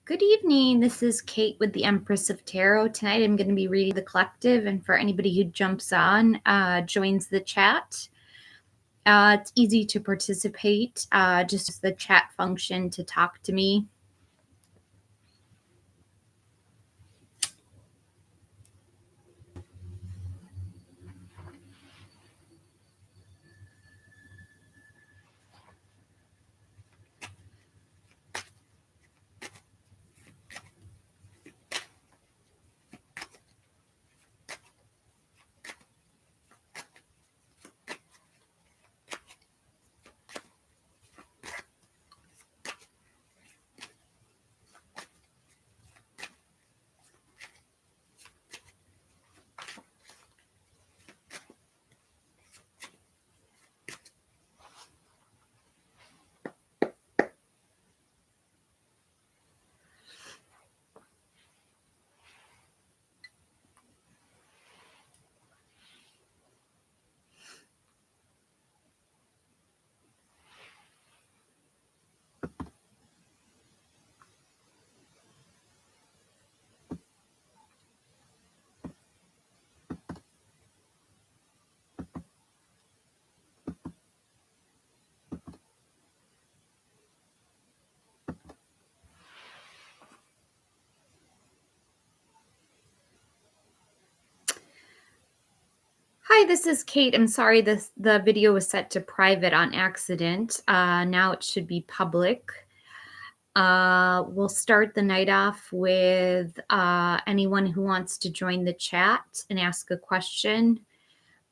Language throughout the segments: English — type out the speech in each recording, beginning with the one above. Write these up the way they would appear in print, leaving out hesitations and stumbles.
Good evening. This is Kate with the Empress of Tarot. Tonight I'm going to be reading the collective, and for anybody who jumps on, joins the chat. It's easy to participate, just use the chat function to talk to me. Hi, this is Kate. I'm sorry the video was set to private on accident. Now it should be public. We'll start the night off with anyone who wants to join the chat and ask a question.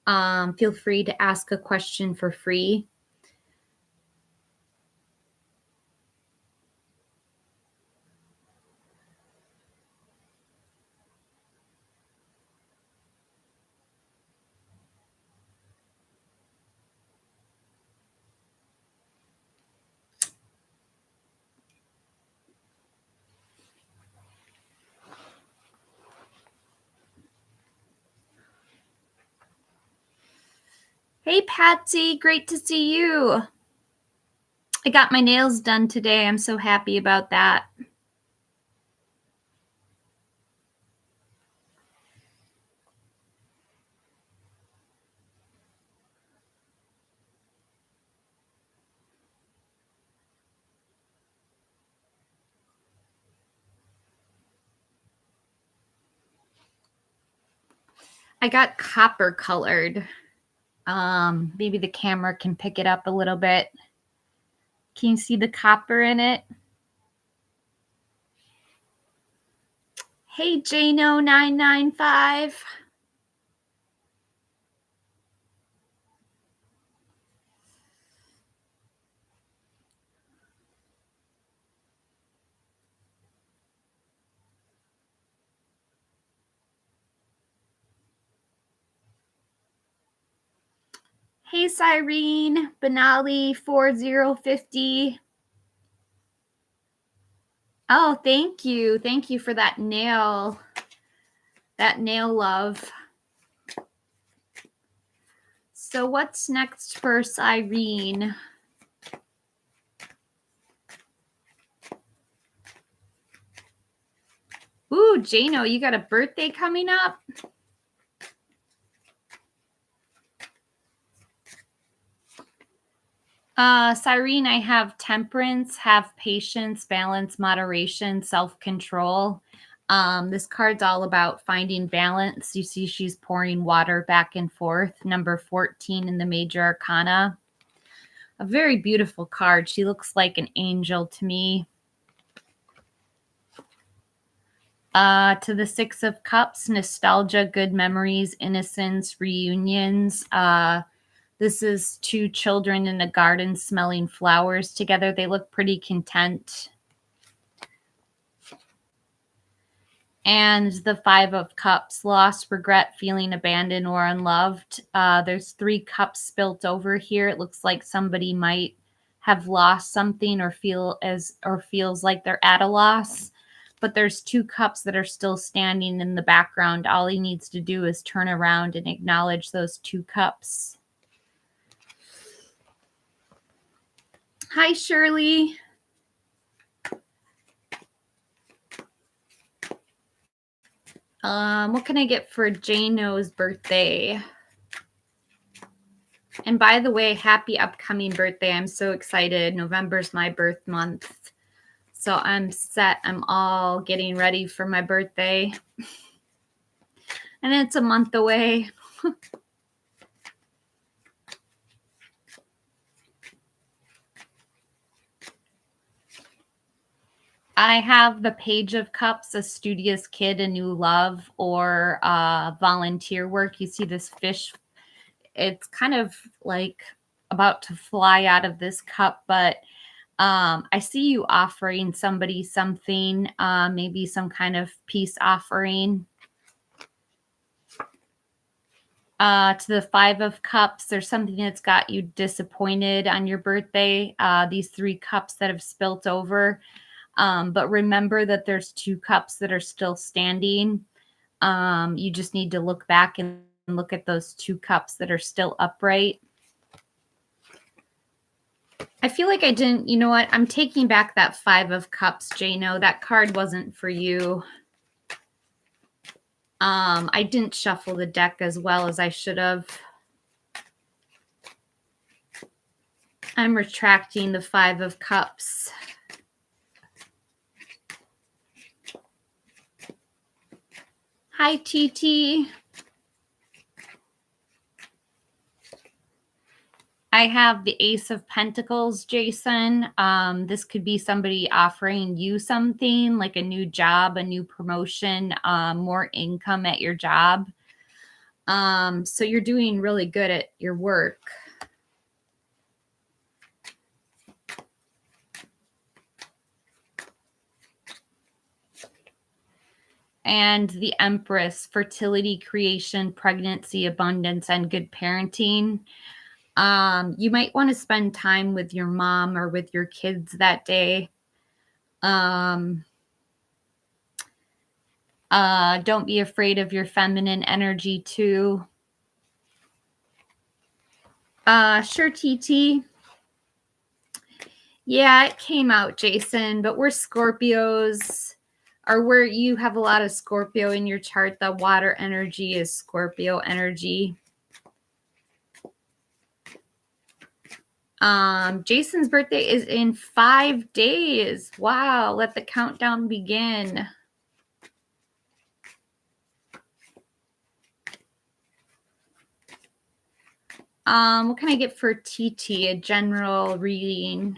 Feel free to ask a question for free. Hey, Patsy, great to see you. I got my nails done today. I'm so happy about that. I got copper colored. Maybe the camera can pick it up a little bit. Can you see the copper in it? Hey, Jano995. Hey, Cyrene, Benali4050. Oh, thank you. Thank you for that nail love. So what's next for Cyrene? Ooh, Jano, you got a birthday coming up? Cyrene, I have temperance, have patience, balance, moderation, self-control. This card's all about finding balance. You see she's pouring water back and forth. Number 14 in the major arcana. A very beautiful card. She looks like an angel to me. To the Six of Cups, nostalgia, good memories, innocence, reunions. This is two children in a garden smelling flowers together. They look pretty content. And the Five of Cups, loss, regret, feeling abandoned or unloved. There's 3 cups spilt over here. It looks like somebody might have lost something or feels like they're at a loss. But there's 2 cups that are still standing in the background. All he needs to do is turn around and acknowledge those 2 cups. Hi, Shirley. What can I get for Jano's birthday? And by the way, happy upcoming birthday. I'm so excited. November's my birth month. So I'm set. I'm all getting ready for my birthday. And it's a month away. I have the Page of Cups, a studious kid, a new love, or volunteer work. You see this fish. It's kind of like about to fly out of this cup, but I see you offering somebody something, maybe some kind of peace offering. To the Five of Cups, there's something that's got you disappointed on your birthday. These three cups that have spilt over. But remember that there's two cups that are still standing. You just need to look back and look at those two cups that are still upright. I feel like I didn't, you know what? I'm taking back that Five of Cups, Jano. That card wasn't for you. I didn't shuffle the deck as well as I should have. I'm retracting the Five of Cups. Hi, TT. I have the Ace of Pentacles, Jason. This could be somebody offering you something like a new job, a new promotion, more income at your job. So you're doing really good at your work. And the Empress, fertility, creation, pregnancy, abundance, and good parenting. You might want to spend time with your mom or with your kids that day. Don't be afraid of your feminine energy too. Sure, TT. Yeah, it came out, Jason, but we're Scorpios, or where you have a lot of Scorpio in your chart. The water energy is Scorpio energy. Jason's birthday is in 5 days. Wow, let the countdown begin. What can I get for TT? A general reading.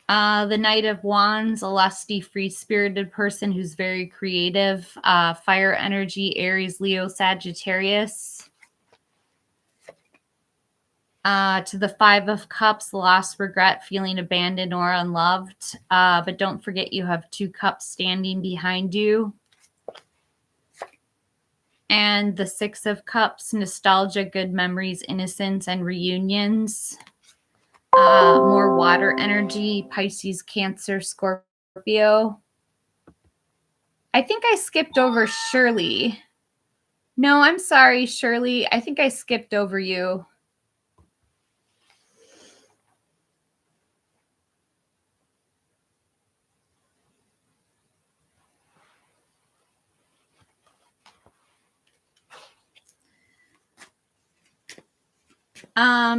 The Knight of Wands, a lusty, free-spirited person who's very creative. Fire energy, Aries, Leo, Sagittarius. To the Five of Cups, loss, regret, feeling abandoned or unloved. But don't forget you have two cups standing behind you. And the Six of Cups, nostalgia, good memories, innocence, and reunions. More water energy, Pisces, Cancer, Scorpio. I think I skipped over Shirley. No, I'm sorry, Shirley. I think I skipped over you.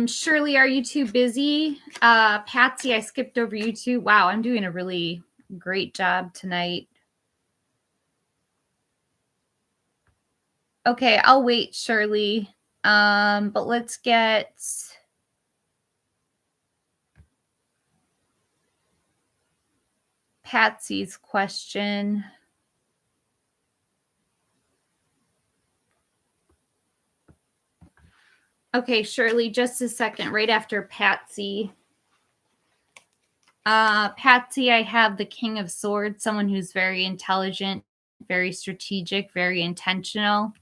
Shirley, are you too busy? Patsy, I skipped over you too. Wow, I'm doing a really great job tonight. Okay, I'll wait, Shirley. But let's get Patsy's question. Okay, Shirley, just a second, right after Patsy. Patsy, I have the King of Swords, someone who's very intelligent, very strategic, very intentional.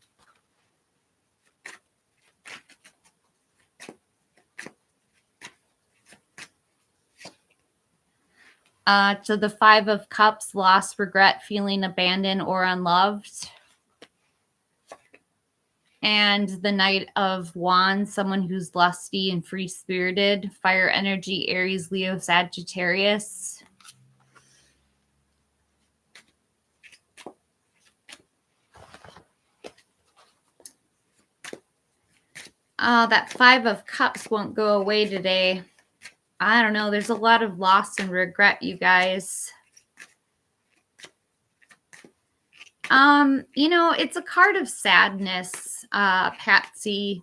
To the Five of Cups, loss, regret, feeling abandoned or unloved. And the Knight of Wands, someone who's lusty and free-spirited. Fire energy, Aries, Leo, Sagittarius. That Five of Cups won't go away today. I don't know. There's a lot of loss and regret, you guys. It's a card of sadness, Patsy,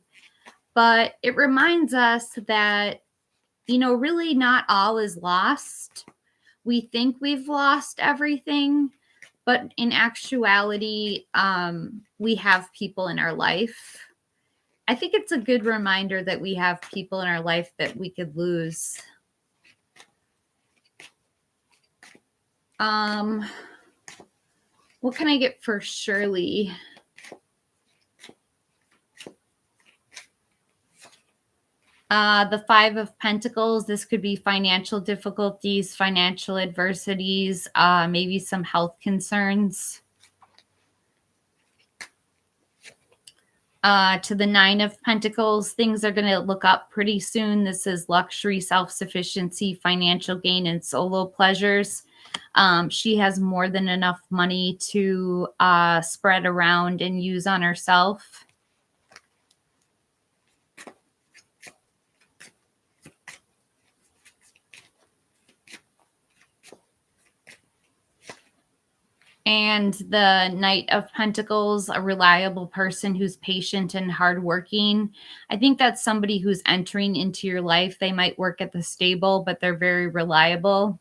but it reminds us that, really not all is lost. We think we've lost everything, but in actuality, we have people in our life. I think it's a good reminder that we have people in our life that we could lose. What can I get for Shirley? The Five of Pentacles. This could be financial difficulties, financial adversities, maybe some health concerns. To the Nine of Pentacles, things are going to look up pretty soon. This is luxury, self-sufficiency, financial gain, and solo pleasures. She has more than enough money to spread around and use on herself. And the Knight of Pentacles, a reliable person who's patient and hardworking. I think that's somebody who's entering into your life. They might work at the stable, but they're very reliable.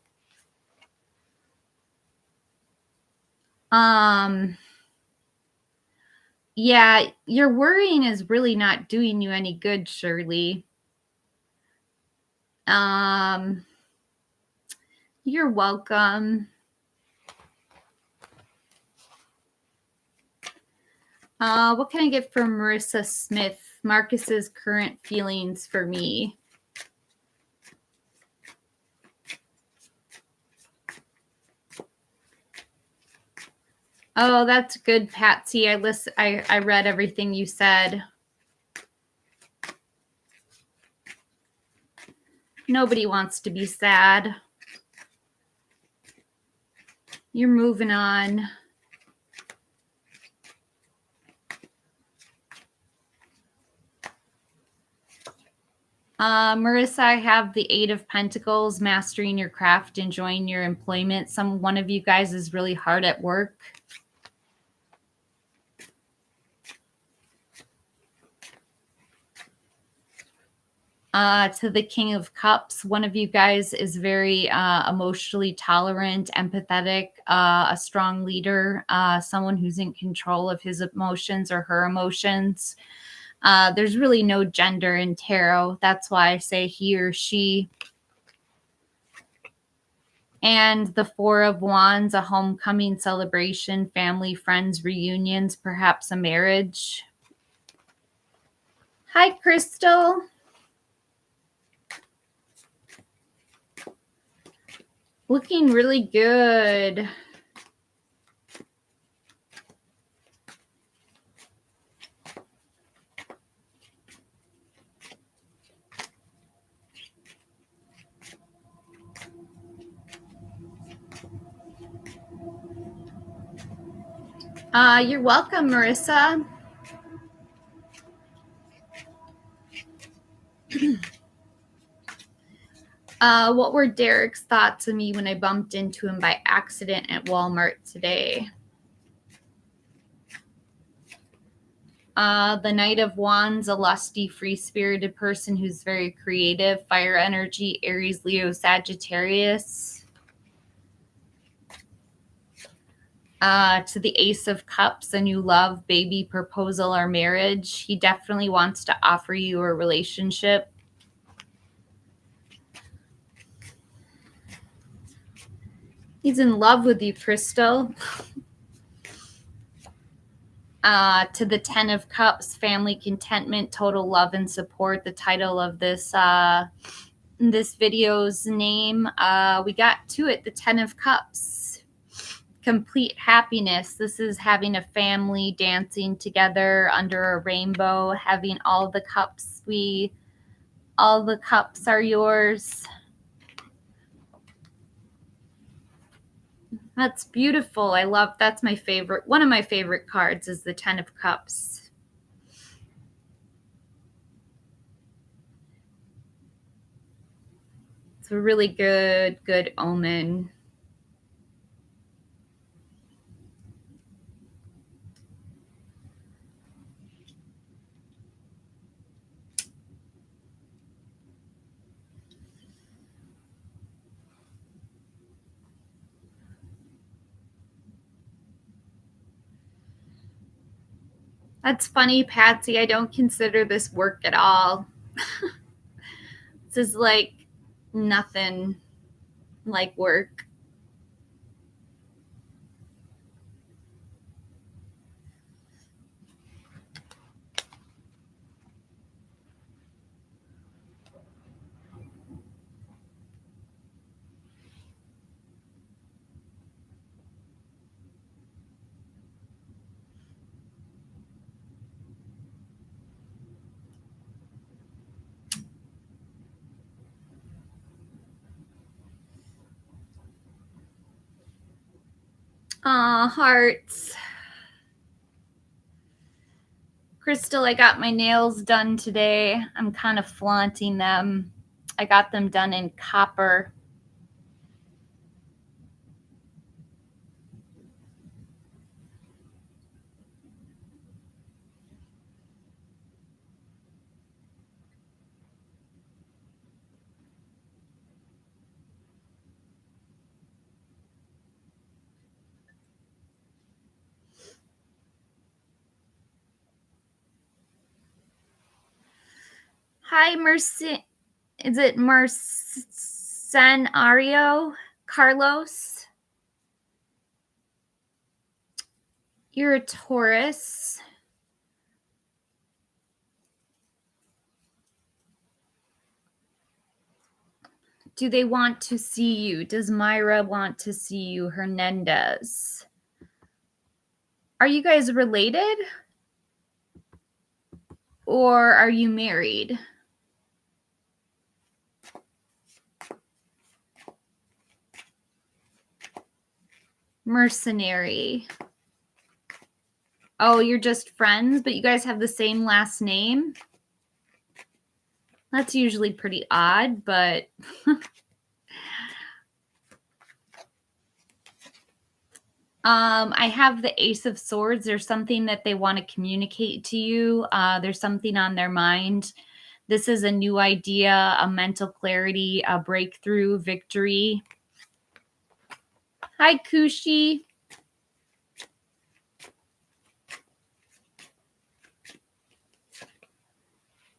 Yeah, your worrying is really not doing you any good, Shirley. You're welcome. What can I get from Marissa Smith? Marcus's current feelings for me. Oh, that's good, Patsy. I read everything you said. Nobody wants to be sad. You're moving on. Marissa, I have the Eight of Pentacles, mastering your craft, enjoying your employment. One of you guys is really hard at work. To the King of Cups, one of you guys is very emotionally tolerant, empathetic, a strong leader, someone who's in control of his emotions or her emotions. There's really no gender in tarot. That's why I say he or she. And the Four of Wands, a homecoming celebration, family, friends, reunions, perhaps a marriage. Hi, Crystal. Looking really good. You're welcome, Marissa. What were Derek's thoughts of me when I bumped into him by accident at Walmart today? The Knight of Wands, a lusty, free-spirited person who's very creative. Fire energy, Aries, Leo, Sagittarius. To the Ace of Cups, a new love, baby, proposal, or marriage. He definitely wants to offer you a relationship. He's in love with you, Crystal. To the Ten of Cups, family, contentment, total love and support. The title of this video's name. We got to it, the Ten of Cups. complete happiness. This is having a family dancing together under a rainbow, having all the cups are yours. That's beautiful. I love, that's my favorite. One of my favorite cards is the 10 of Cups. It's a really good omen. That's funny, Patsy. I don't consider this work at all. This is like nothing like work. Aw, hearts. Crystal, I got my nails done today. I'm kind of flaunting them. I got them done in copper. Hi, Mercy. Is it Mercenario? Carlos? You're a Taurus. Do they want to see you? Does Myra want to see you? Hernandez. Are you guys related? Or are you married? Mercenary. Oh, you're just friends, but you guys have the same last name? That's usually pretty odd, but I have the Ace of Swords. There's something that they want to communicate to you. There's something on their mind. This is a new idea, a mental clarity, a breakthrough, victory. Hi, Kushi.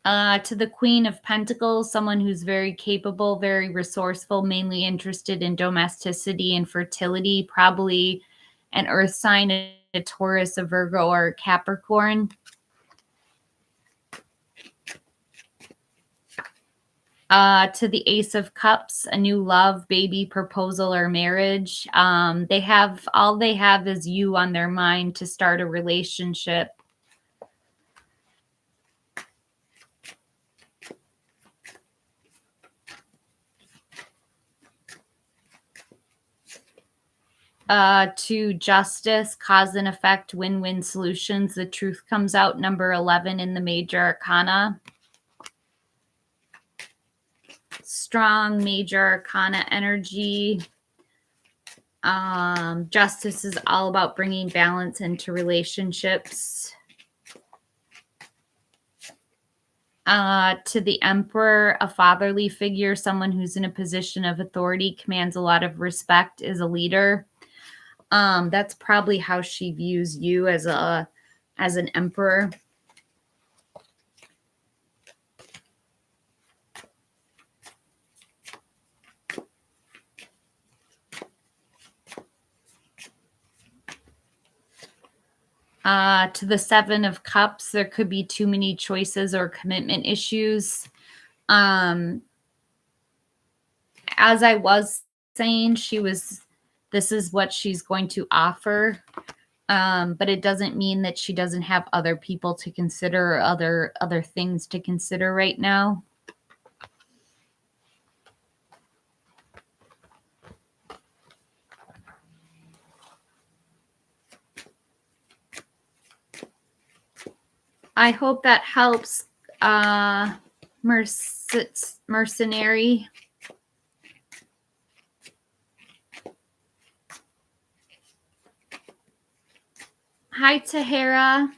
To the Queen of Pentacles, someone who's very capable, very resourceful, mainly interested in domesticity and fertility, probably an earth sign, a Taurus, a Virgo, or a Capricorn. To the Ace of Cups, a new love, baby, proposal, or marriage. All they have is you on their mind to start a relationship. To Justice, cause and effect, win-win solutions. The truth comes out, number 11 in the major arcana. Strong major arcana energy. Justice is all about bringing balance into relationships. To the Emperor, a fatherly figure, someone who's in a position of authority, commands a lot of respect, is a leader. That's probably how she views you, as an emperor. To the Seven of Cups, there could be too many choices or commitment issues. As I was saying, she was This is what she's going to offer. But it doesn't mean that she doesn't have other people to consider, or other things to consider right now. I hope that helps, mercenary. Hi, Tahara.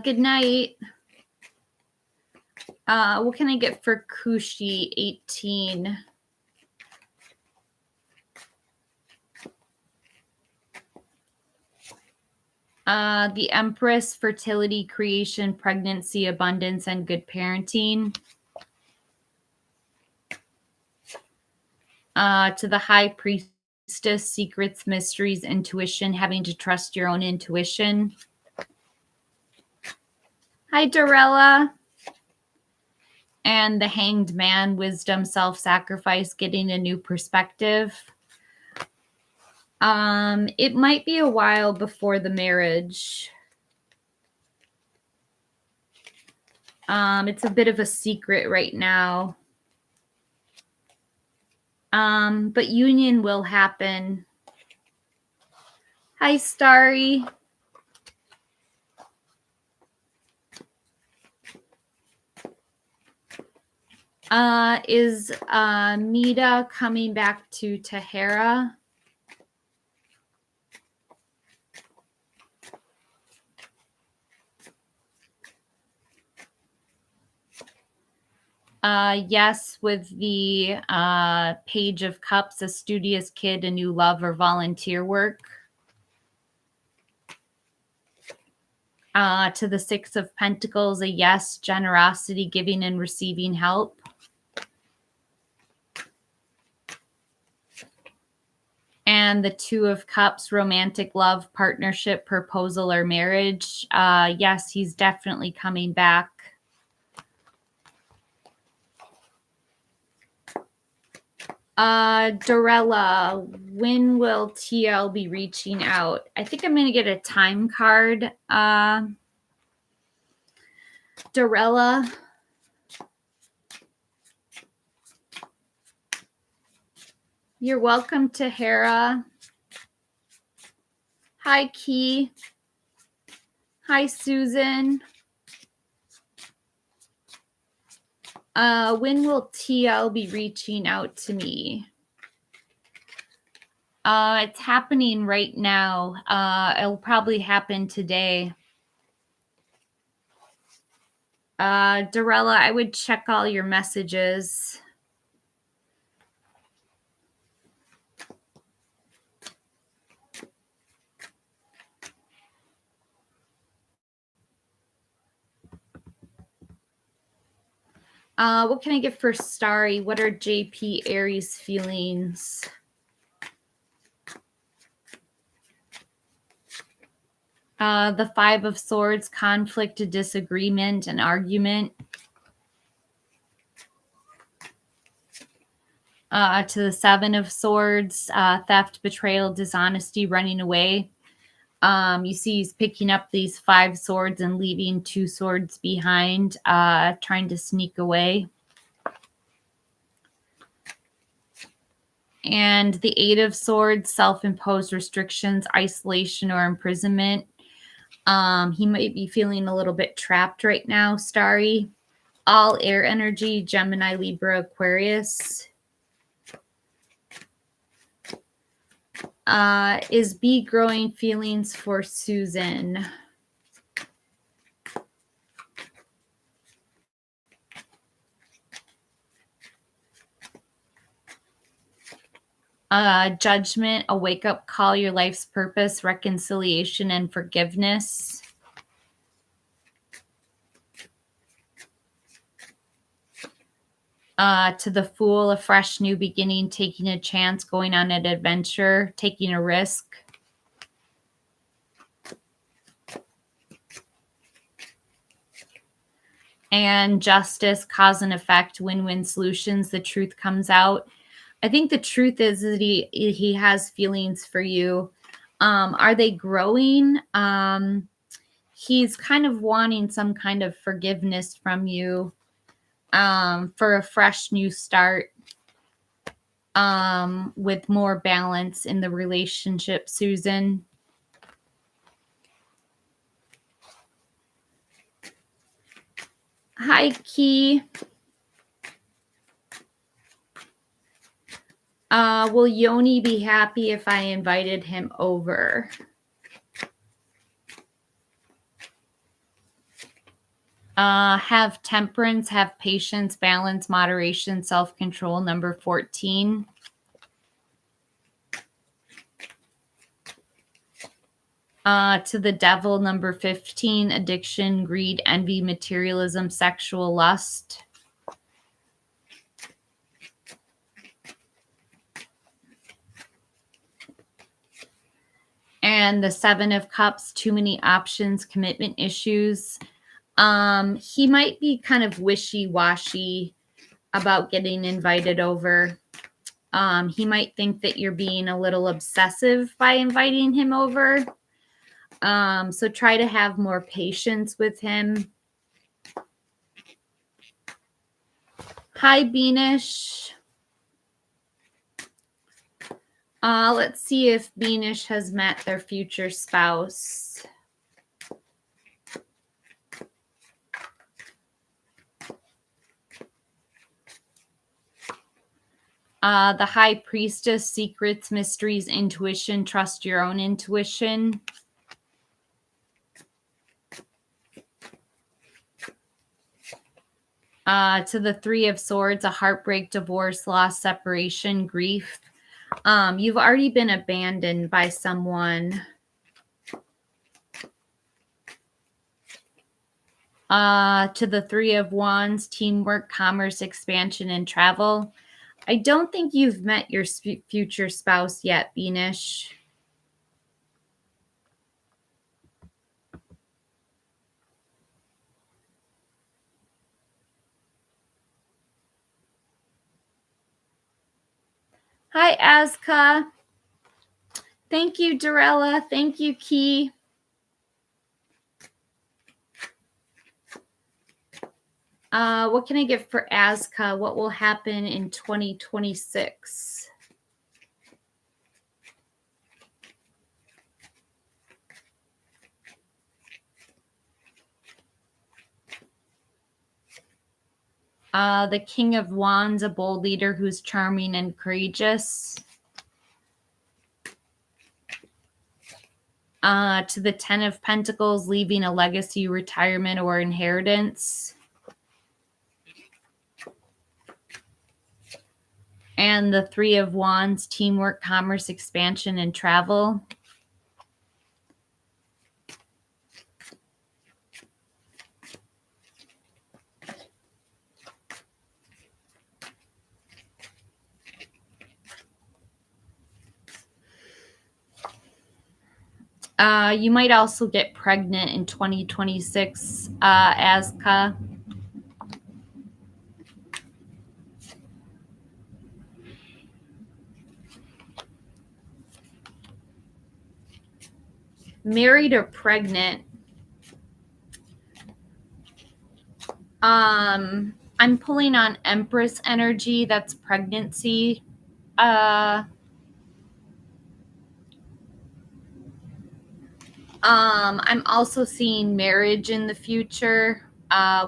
Good night. What can I get for Kushi 18? The Empress, fertility, creation, pregnancy, abundance, and good parenting. To the High Priestess, secrets, mysteries, intuition, having to trust your own intuition. Hi, Dorella. And the Hanged Man, wisdom, self-sacrifice, getting a new perspective. It might be a while before the marriage. It's a bit of a secret right now. But union will happen. Hi, Starry. Is Mita coming back to Tahara? Yes, with the Page of Cups, a studious kid, a new love, or volunteer work. To the Six of Pentacles, a yes, generosity, giving and receiving help. And the Two of Cups, romantic love, partnership, proposal, or marriage. Yes, he's definitely coming back. Dorella, when will TL be reaching out? I think I'm going to get a time card. Dorella. You're welcome, Tahara. Hi, Key. Hi, Susan. When will TL be reaching out to me? It's happening right now. It'll probably happen today. Dorella, I would check all your messages. What can I get for Starry? What are JP Aries feelings? The Five of Swords, conflict, a disagreement, an argument. To the Seven of Swords, theft, betrayal, dishonesty, running away. You see he's picking up these 5 swords and leaving 2 swords behind, trying to sneak away. And the Eight of Swords, self-imposed restrictions, isolation, or imprisonment. He might be feeling a little bit trapped right now, Starry. All air energy, Gemini, Libra, Aquarius. Is B growing feelings for Susan? Judgment, a wake-up call, your life's purpose, reconciliation, and forgiveness. To the Fool, a fresh new beginning, taking a chance, going on an adventure, taking a risk. And Justice, cause and effect, win-win solutions, the truth comes out. I think the truth is that he has feelings for you. Are they growing? He's kind of wanting some kind of forgiveness from you, for a fresh new start, with more balance in the relationship, Susan. Hi, Key. Will Yoni be happy if I invited him over? Have temperance, have patience, balance, moderation, self-control, number 14. To the devil, number 15, addiction, greed, envy, materialism, sexual lust. And the 7 of cups, too many options, commitment issues. He might be kind of wishy-washy about getting invited over. He might think that you're being a little obsessive by inviting him over. So try to have more patience with him. Hi, Beanish. Let's see if Beanish has met their future spouse. The High Priestess, secrets, mysteries, intuition, trust your own intuition. To the 3 of Swords, a heartbreak, divorce, loss, separation, grief. You've already been abandoned by someone. To the 3 of Wands, teamwork, commerce, expansion, and travel. I don't think you've met your future spouse yet, Beanish. Hi, Azka. Thank you, Dorella. Thank you, Key. What can I get for Azka? What will happen in 2026? The King of Wands, a bold leader who's charming and courageous. To the 10 of Pentacles, leaving a legacy, retirement, or inheritance. And the 3 of Wands, teamwork, commerce, expansion, and travel. You might also get pregnant in 2026, Azka. Married or pregnant? I'm pulling on Empress energy. That's pregnancy. I'm also seeing marriage in the future,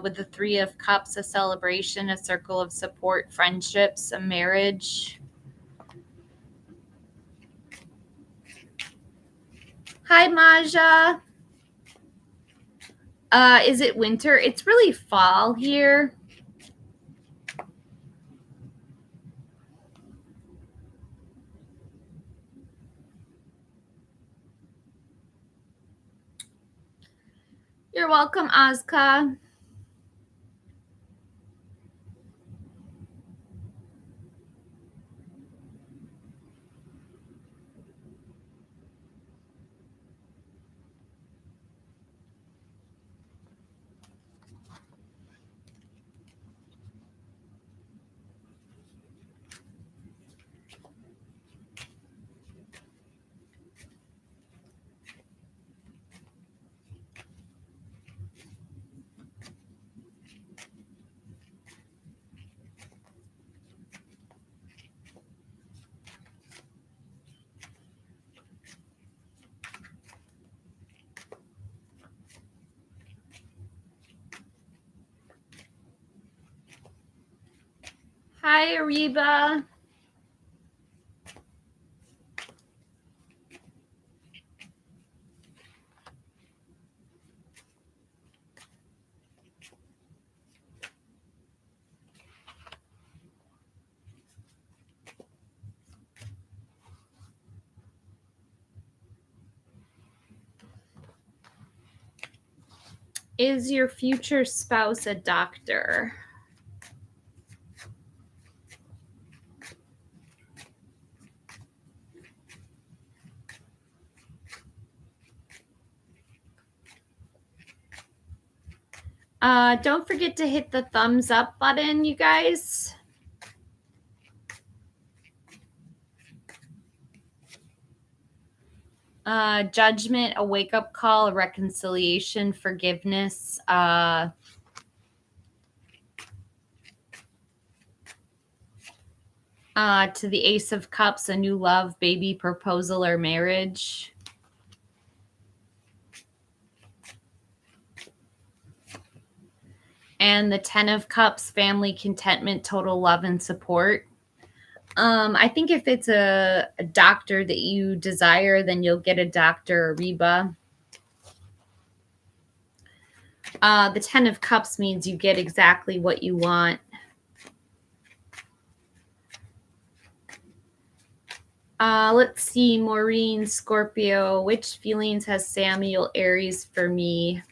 with the 3 of Cups, a celebration, a circle of support, friendships, a marriage. Hi, Maja. Is it winter? It's really fall here. You're welcome, Azka. Hi, Ariba. Is your future spouse a doctor? Don't forget to hit the thumbs up button, you guys. Judgment, a wake-up call, a reconciliation, forgiveness. To the Ace of Cups, a new love, baby, proposal, or marriage. And the Ten of Cups, family, contentment, total love and support. I think if it's a doctor that you desire, then you'll get a doctor, Reba. The Ten of Cups means you get exactly what you want. Let's see, Maureen, Scorpio. Which feelings has Samuel, Aries for me?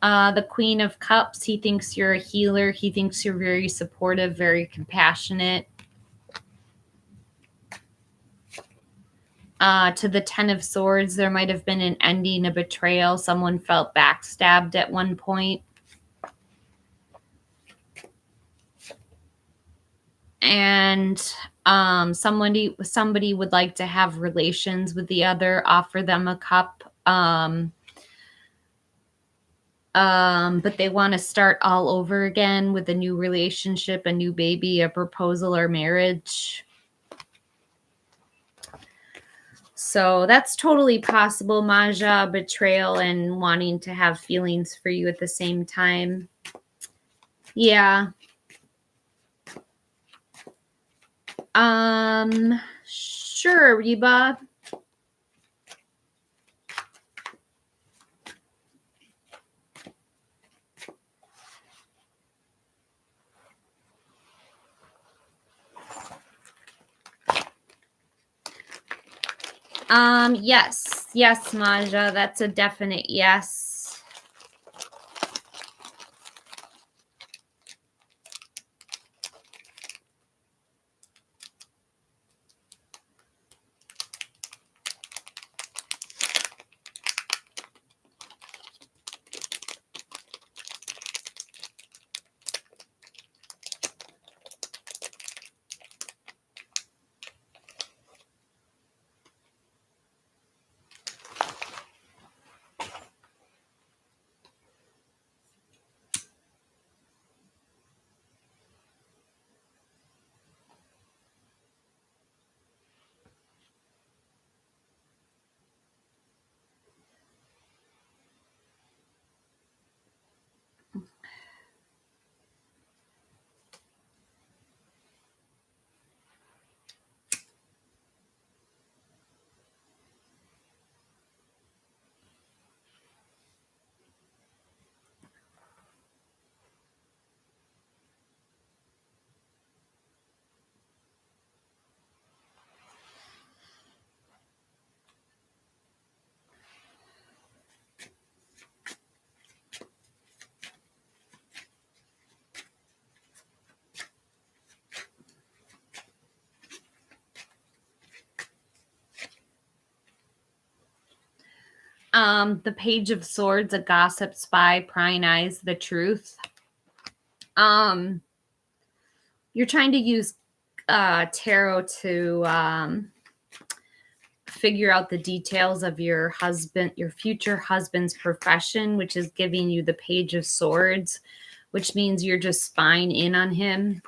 The Queen of Cups. He thinks you're a healer. He thinks you're very supportive, very compassionate. To the Ten of Swords, there might have been an ending, a betrayal. Someone felt backstabbed at one point. And somebody would like to have relations with the other, offer them a cup. But they want to start all over again with a new relationship, a new baby, a proposal, or marriage. So that's totally possible, Maja, betrayal and wanting to have feelings for you at the same time. Yeah. Sure, Reba. Yes, Maja, that's a definite yes. The Page of Swords, a gossip, spy, prying eyes, the truth. You're trying to use tarot to figure out the details of your future husband's profession, which is giving you the Page of Swords, which means you're just spying in on him.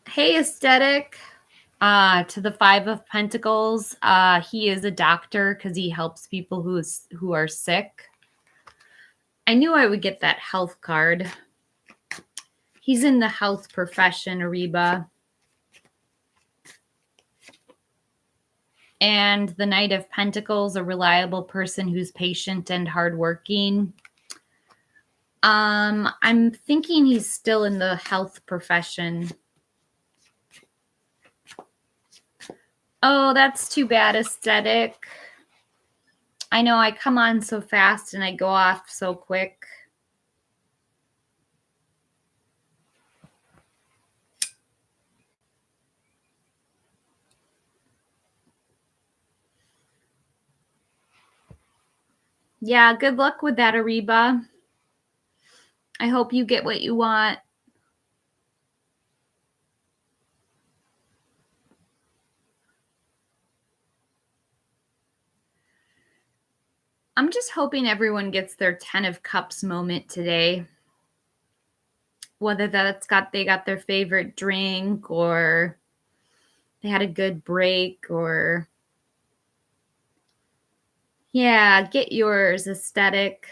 Hey, Aesthetic. To the Five of Pentacles, he is a doctor because he helps people who are sick. I knew I would get that health card. He's in the health profession, Ariba. And the Knight of Pentacles, a reliable person who's patient and hardworking. I'm thinking he's still in the health profession. Oh, that's too bad, Aesthetic. I know I come on so fast and I go off so quick. Yeah, good luck with that, Ariba. I hope you get what you want. I'm just hoping everyone gets their 10 of Cups moment today. Whether they got their favorite drink or they had a good break or yeah, get yours, Aesthetic.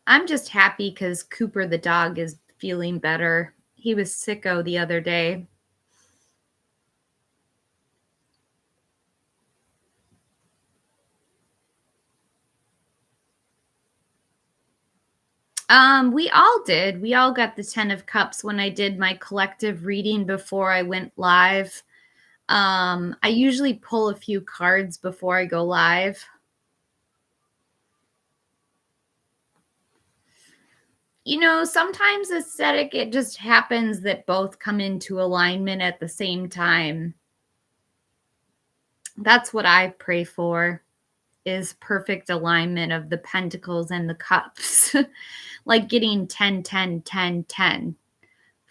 I'm just happy because Cooper the dog is feeling better. He was sicko the other day. We all did. We all got the 10 of Cups when I did my collective reading before I went live. I usually pull a few cards before I go live. You know, sometimes Aesthetic, it just happens that both come into alignment at the same time. That's what I pray for, is perfect alignment of the pentacles and the cups. Like getting 10, 10, 10, 10.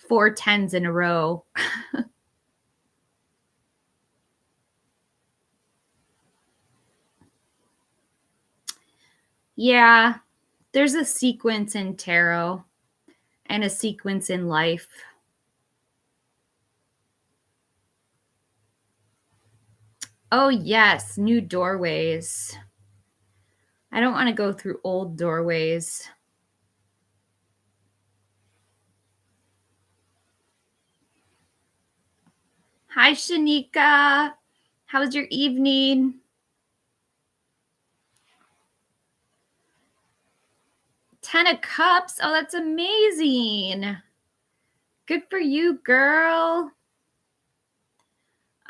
4 10s in a row. Yeah, there's a sequence in tarot and a sequence in life. Oh, yes, new doorways. I don't want to go through old doorways. Hi, Shanika. How was your evening? 10 of Cups. Oh, that's amazing. Good for you, girl.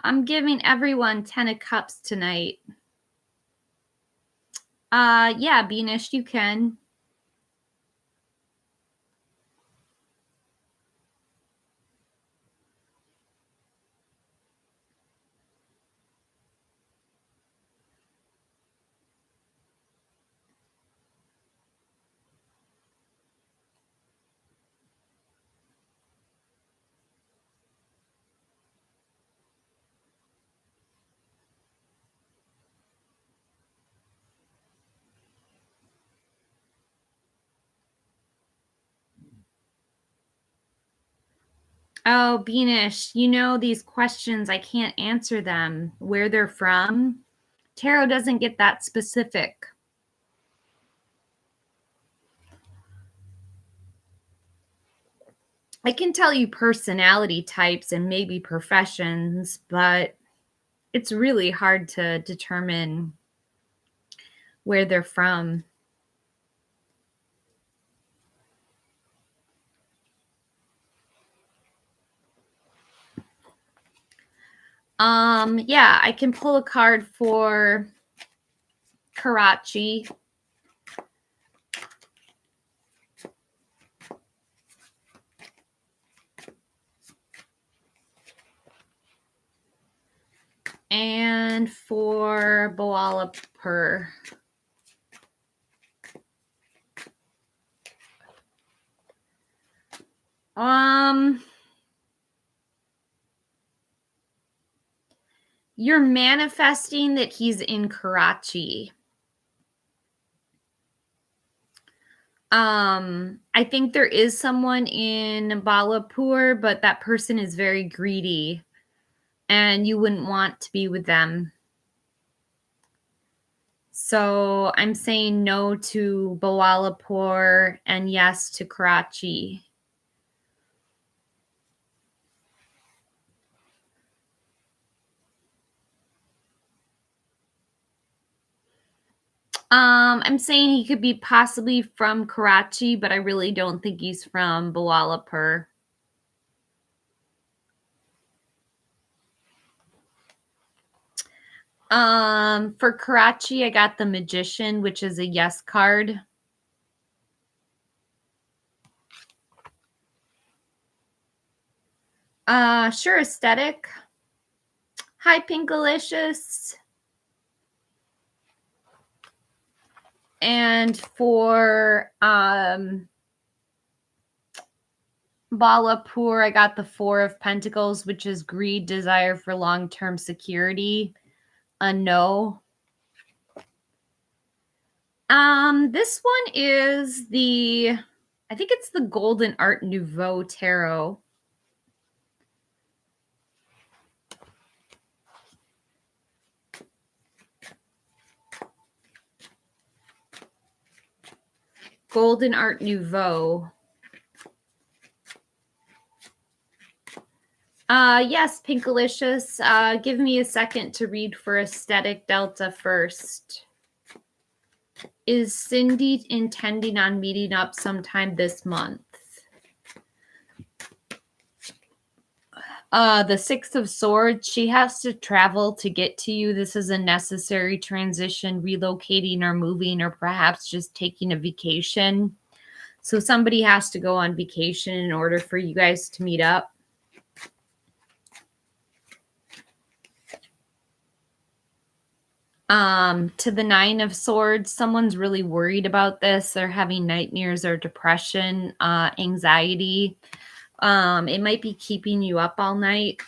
I'm giving everyone 10 of Cups tonight. Yeah, Beanish, you can. Oh, Beanish, you know these questions, I can't answer them. Where they're from? Tarot doesn't get that specific. I can tell you personality types and maybe professions, but it's really hard to determine where they're from. Yeah, I can pull a card for Karachi. And for Boalapur. You're manifesting that he's in Karachi. I think there is someone in Balapur, but that person is very greedy and you wouldn't want to be with them. So I'm saying no to Balapur and yes to Karachi. I'm saying he could be possibly from Karachi, but I really don't think he's from Balapur. For Karachi, I got the Magician, which is a yes card. Sure, aesthetic. Hi, Pinkalicious. And for Balapur, I got the Four of Pentacles, which is greed, desire for long-term security. A no. This one is I think it's the Golden Art Nouveau Tarot. Golden Art Nouveau. Yes, Pinkalicious. Give me a second to read for Aesthetic Delta first. Is Cindy intending on meeting up sometime this month? The Six of Swords, she has to travel to get to you. This is a necessary transition, relocating or moving, or perhaps just taking a vacation. So somebody has to go on vacation in order for you guys to meet up. To the Nine of Swords, someone's really worried about this. They're having nightmares or depression, anxiety. It might be keeping you up all night.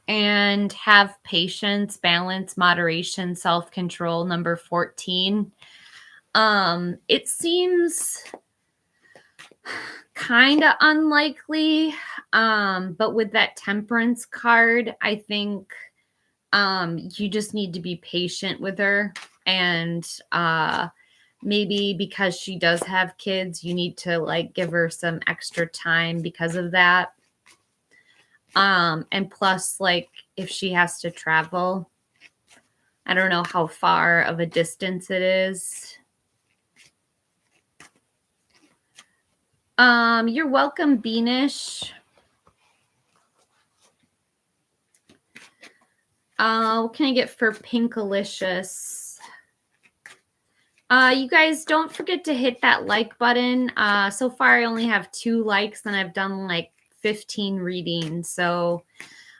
And have patience, balance, moderation, self-control, number 14. It seems kind of unlikely, but with that Temperance card, I think you just need to be patient with her, and maybe because she does have kids, you need to like give her some extra time because of that. And plus, like, if she has to travel, I don't know how far of a distance it is. You're welcome, Beanish. What can I get for Pinkalicious? You guys don't forget to hit that like button. So far I only have 2 likes and I've done like 15 readings. So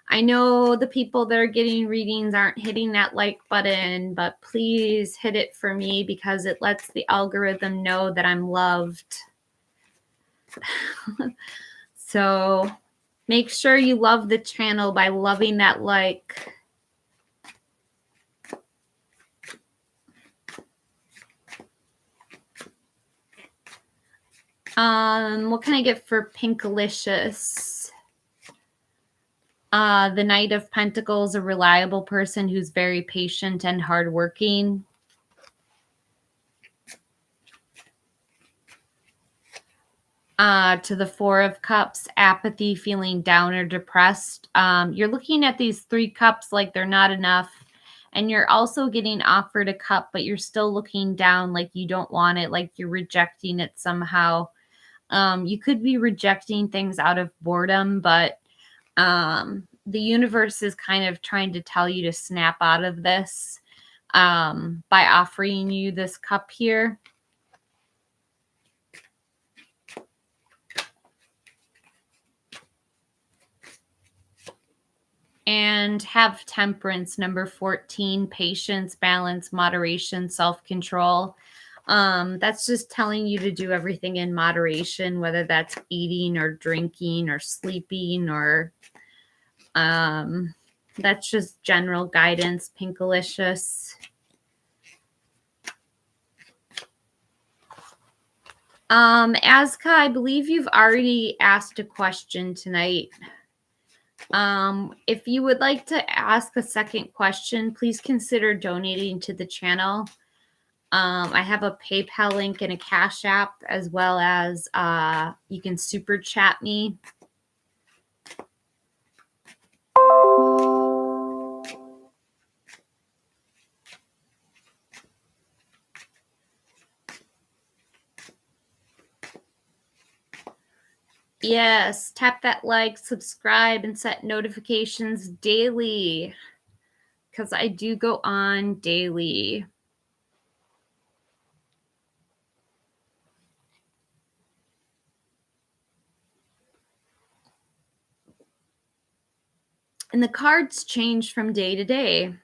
I know the people that are getting readings aren't hitting that like button, but please hit it for me because it lets the algorithm know that I'm loved. So make sure you love the channel by loving that like. What can I get for Pinkalicious? The Knight of Pentacles, a reliable person who's very patient and hardworking. To the Four of Cups, apathy, feeling down or depressed. You're looking at these 3 cups like they're not enough. And you're also getting offered a cup, but you're still looking down like you don't want it, like you're rejecting it somehow. You could be rejecting things out of boredom, but the universe is kind of trying to tell you to snap out of this by offering you this cup here. And have Temperance, number 14, patience, balance, moderation, self-control. That's just telling you to do everything in moderation, whether that's eating or drinking or sleeping or That's just general guidance, Pinkalicious. Aska, I believe you've already asked a question tonight. If you would like to ask a second question, please consider donating to the channel. I have a PayPal link and a Cash App, as well as you can super chat me. Yes, tap that like, subscribe, and set notifications daily, because I do go on daily. And the cards change from day to day.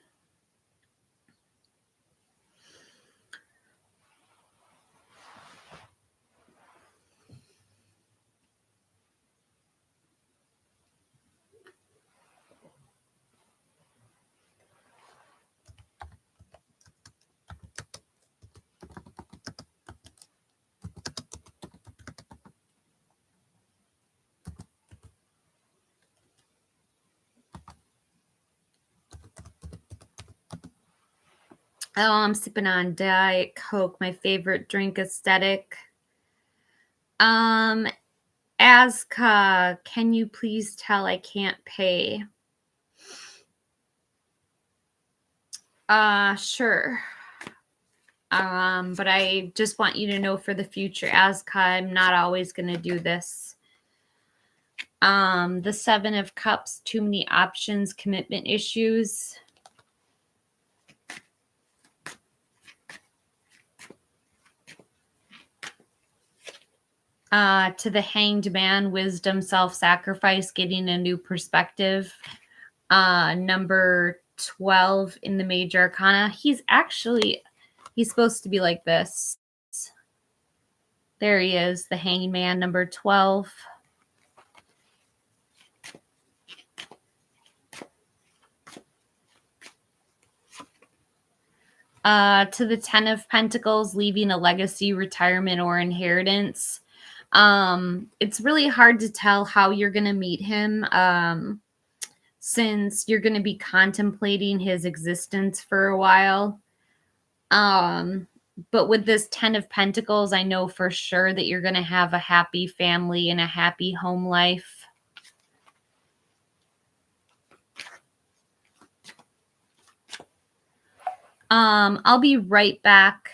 Oh, I'm sipping on Diet Coke, my favorite drink aesthetic. Aska, can you please tell I can't pay? Sure. But I just want you to know for the future, Aska, I'm not always going to do this. The Seven of Cups, too many options, commitment issues. To the Hanged Man, wisdom, self-sacrifice, getting a new perspective. Number 12 in the Major Arcana. He's supposed to be like this. There he is, the Hanged Man, number 12. To the Ten of Pentacles, leaving a legacy, retirement, or inheritance. It's really hard to tell how you're going to meet him, since you're going to be contemplating his existence for a while. But with this Ten of Pentacles, I know for sure that you're going to have a happy family and a happy home life. I'll be right back.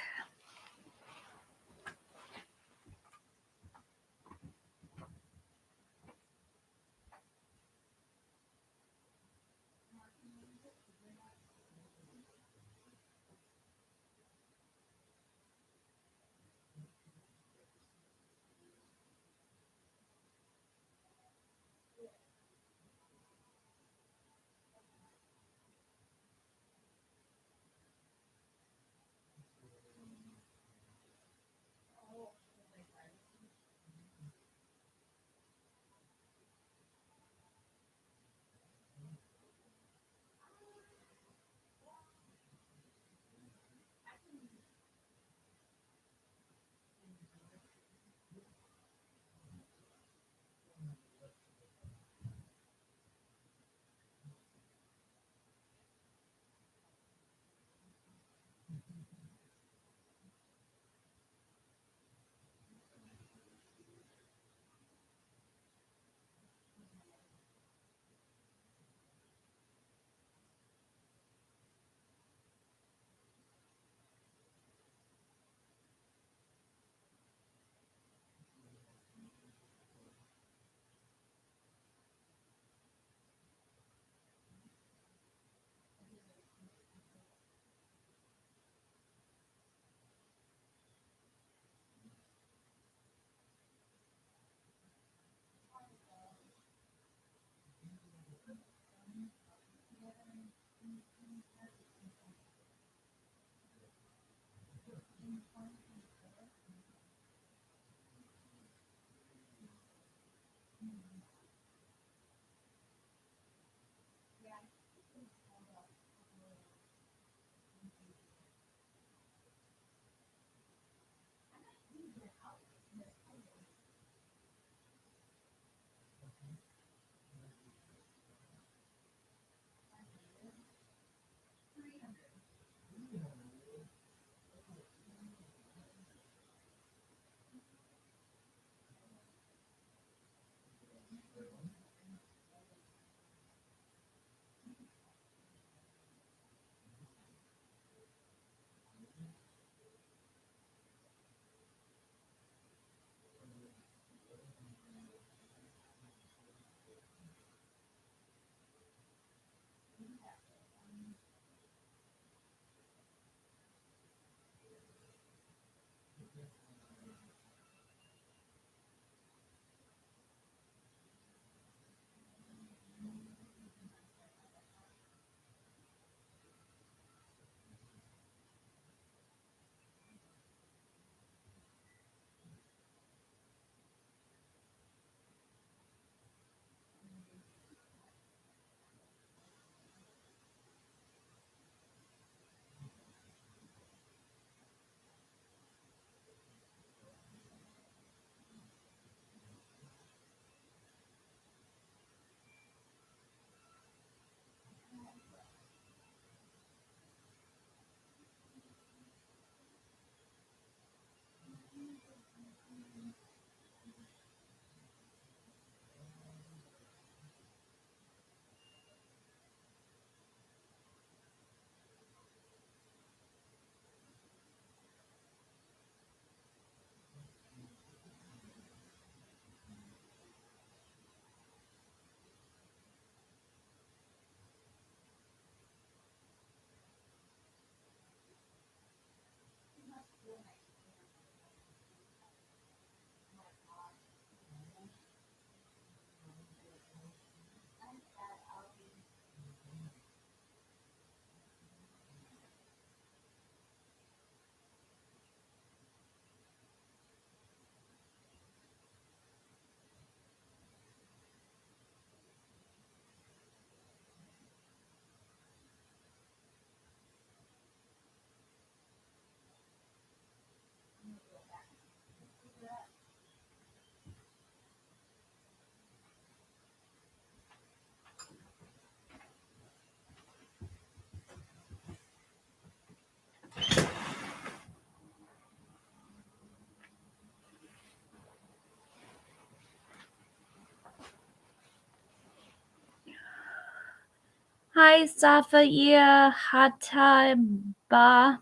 Hi, Safaia Hataba.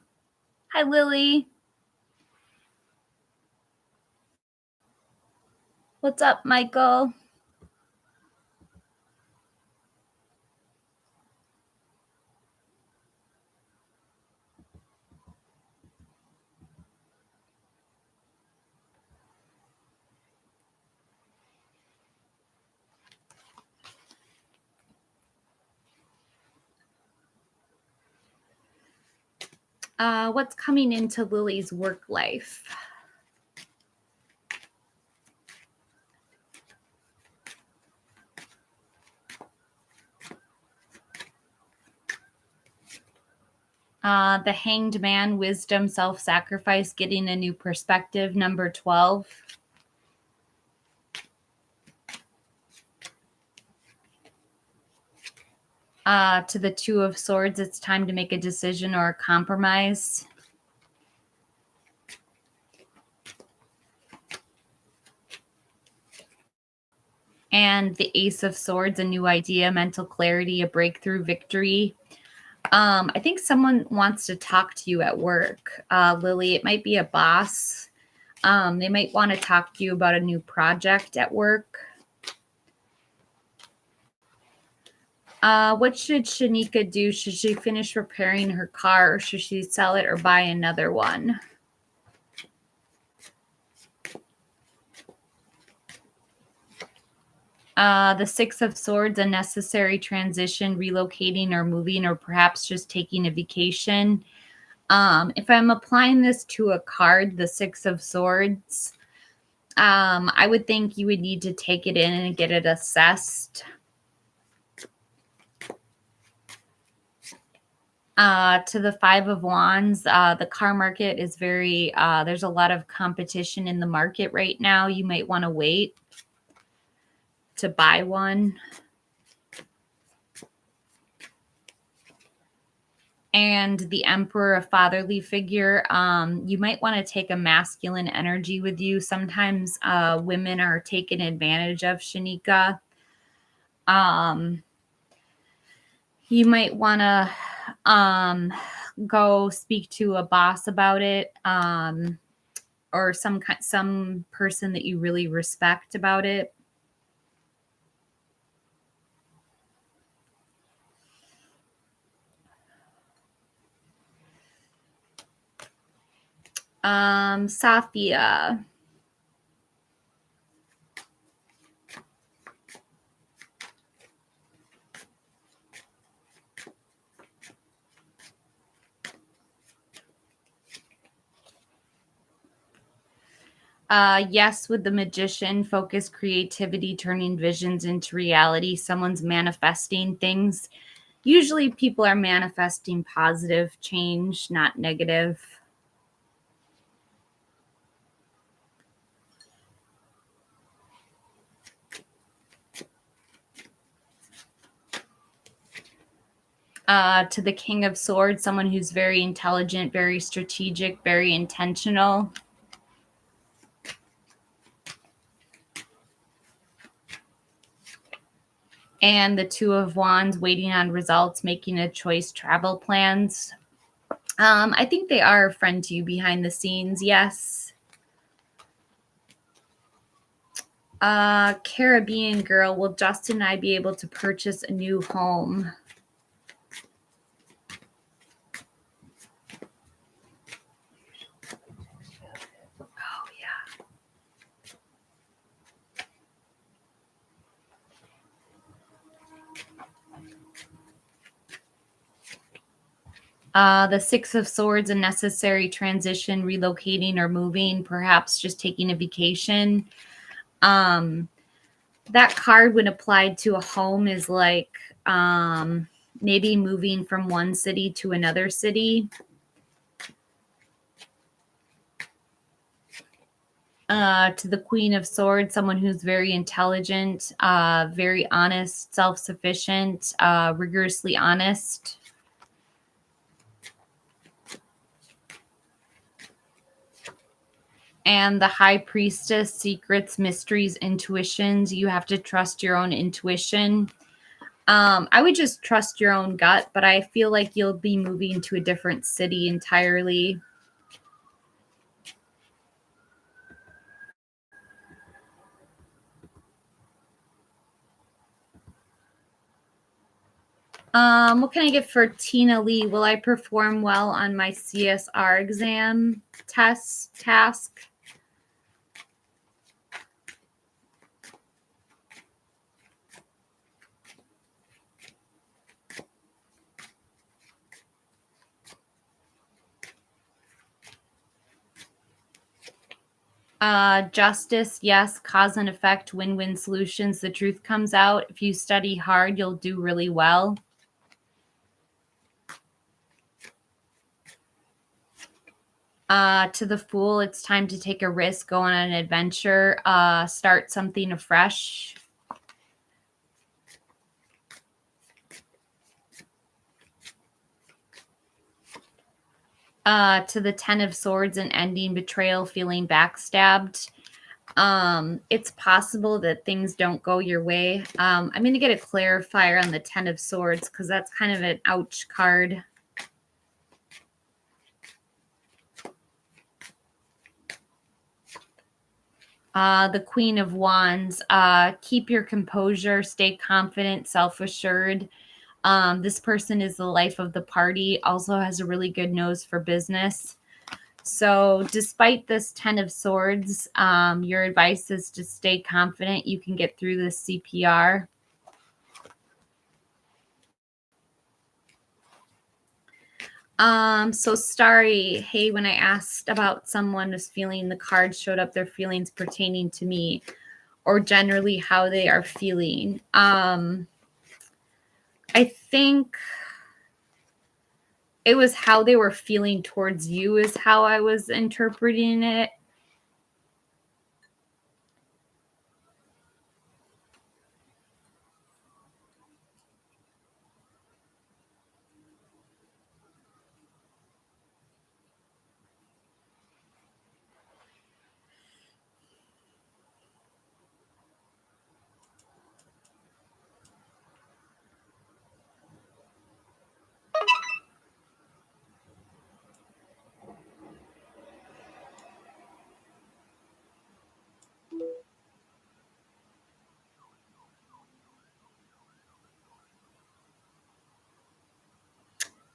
Hi, Lily. What's up, Michael? What's coming into Lily's work life? The Hanged Man, wisdom, self-sacrifice, getting a new perspective, number 12. To the Two of Swords, it's time to make a decision or a compromise. And the Ace of Swords, a new idea, mental clarity, a breakthrough, victory. I think someone wants to talk to you at work, Lily. It might be a boss. They might want to talk to you about a new project at work. What should Shanika do? Should she finish repairing her car, or should she sell it or buy another one? The Six of Swords, a necessary transition, relocating or moving, or perhaps just taking a vacation. If I'm applying this to a card, the Six of Swords, I would think you would need to take it in and get it assessed. To the Five of Wands, the car market is very, there's a lot of competition in the market right now. You might want to wait to buy one. And the Emperor, a fatherly figure, you might want to take a masculine energy with you. Sometimes women are taken advantage of, Shanika. You might want to go speak to a boss about it, or some person that you really respect about it. Safia. Yes, with the Magician, focus, creativity, turning visions into reality. Someone's manifesting things. Usually people are manifesting positive change, not negative. To the King of Swords, someone who's very intelligent, very strategic, very intentional. And the Two of Wands, waiting on results, making a choice, travel plans. I think they are a friend to you behind the scenes, yes. Caribbean girl, will Justin and I be able to purchase a new home? Oh, yeah. The Six of Swords, a necessary transition, relocating or moving, perhaps just taking a vacation. That card, when applied to a home, is like maybe moving from one city to another city. To the Queen of Swords, someone who's very intelligent, very honest, self-sufficient, rigorously honest. And the High Priestess, secrets, mysteries, intuitions. You have to trust your own intuition. I would just trust your own gut, but I feel like you'll be moving to a different city entirely. What can I get for Tina Lee? Will I perform well on my CSR exam task? Justice, yes. Cause and effect, win-win solutions. The truth comes out. If you study hard, you'll do really well. To the Fool, it's time to take a risk, go on an adventure, start something afresh. To the Ten of Swords, and ending, betrayal, feeling backstabbed. It's possible that things don't go your way. I'm going to get a clarifier on the Ten of Swords because that's kind of an ouch card. The Queen of Wands, keep your composure, stay confident, self-assured. This person is the life of the party, also has a really good nose for business. So despite this Ten of Swords, your advice is to stay confident. You can get through this CPR. So Starry, hey, when I asked about someone was feeling, the cards showed up their feelings pertaining to me, or generally how they are feeling. I think it was how they were feeling towards you is how I was interpreting it.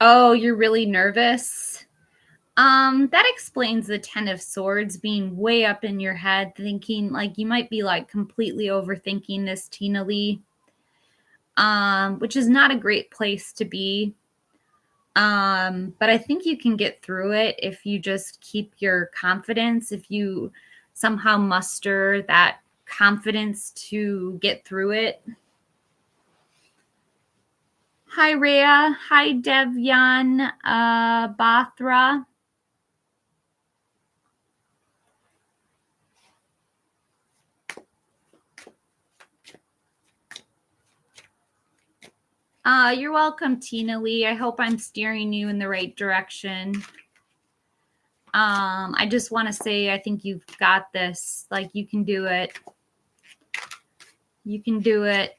Oh, you're really nervous? That explains the Ten of Swords being way up in your head, thinking like you might be like completely overthinking this, Tina Lee, which is not a great place to be. But I think you can get through it if you just keep your confidence, if you somehow muster that confidence to get through it. Hi, Rhea. Hi, Devyan Bathra. You're welcome, Tina Lee. I hope I'm steering you in the right direction. I just want to say I think you've got this. Like, you can do it. You can do it.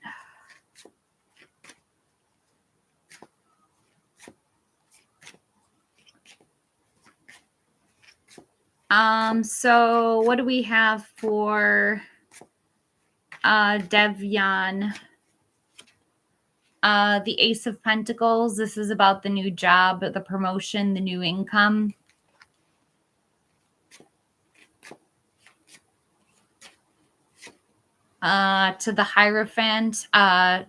So what do we have for Devyan? The Ace of Pentacles. This is about the new job, the promotion, the new income. To the Hierophant,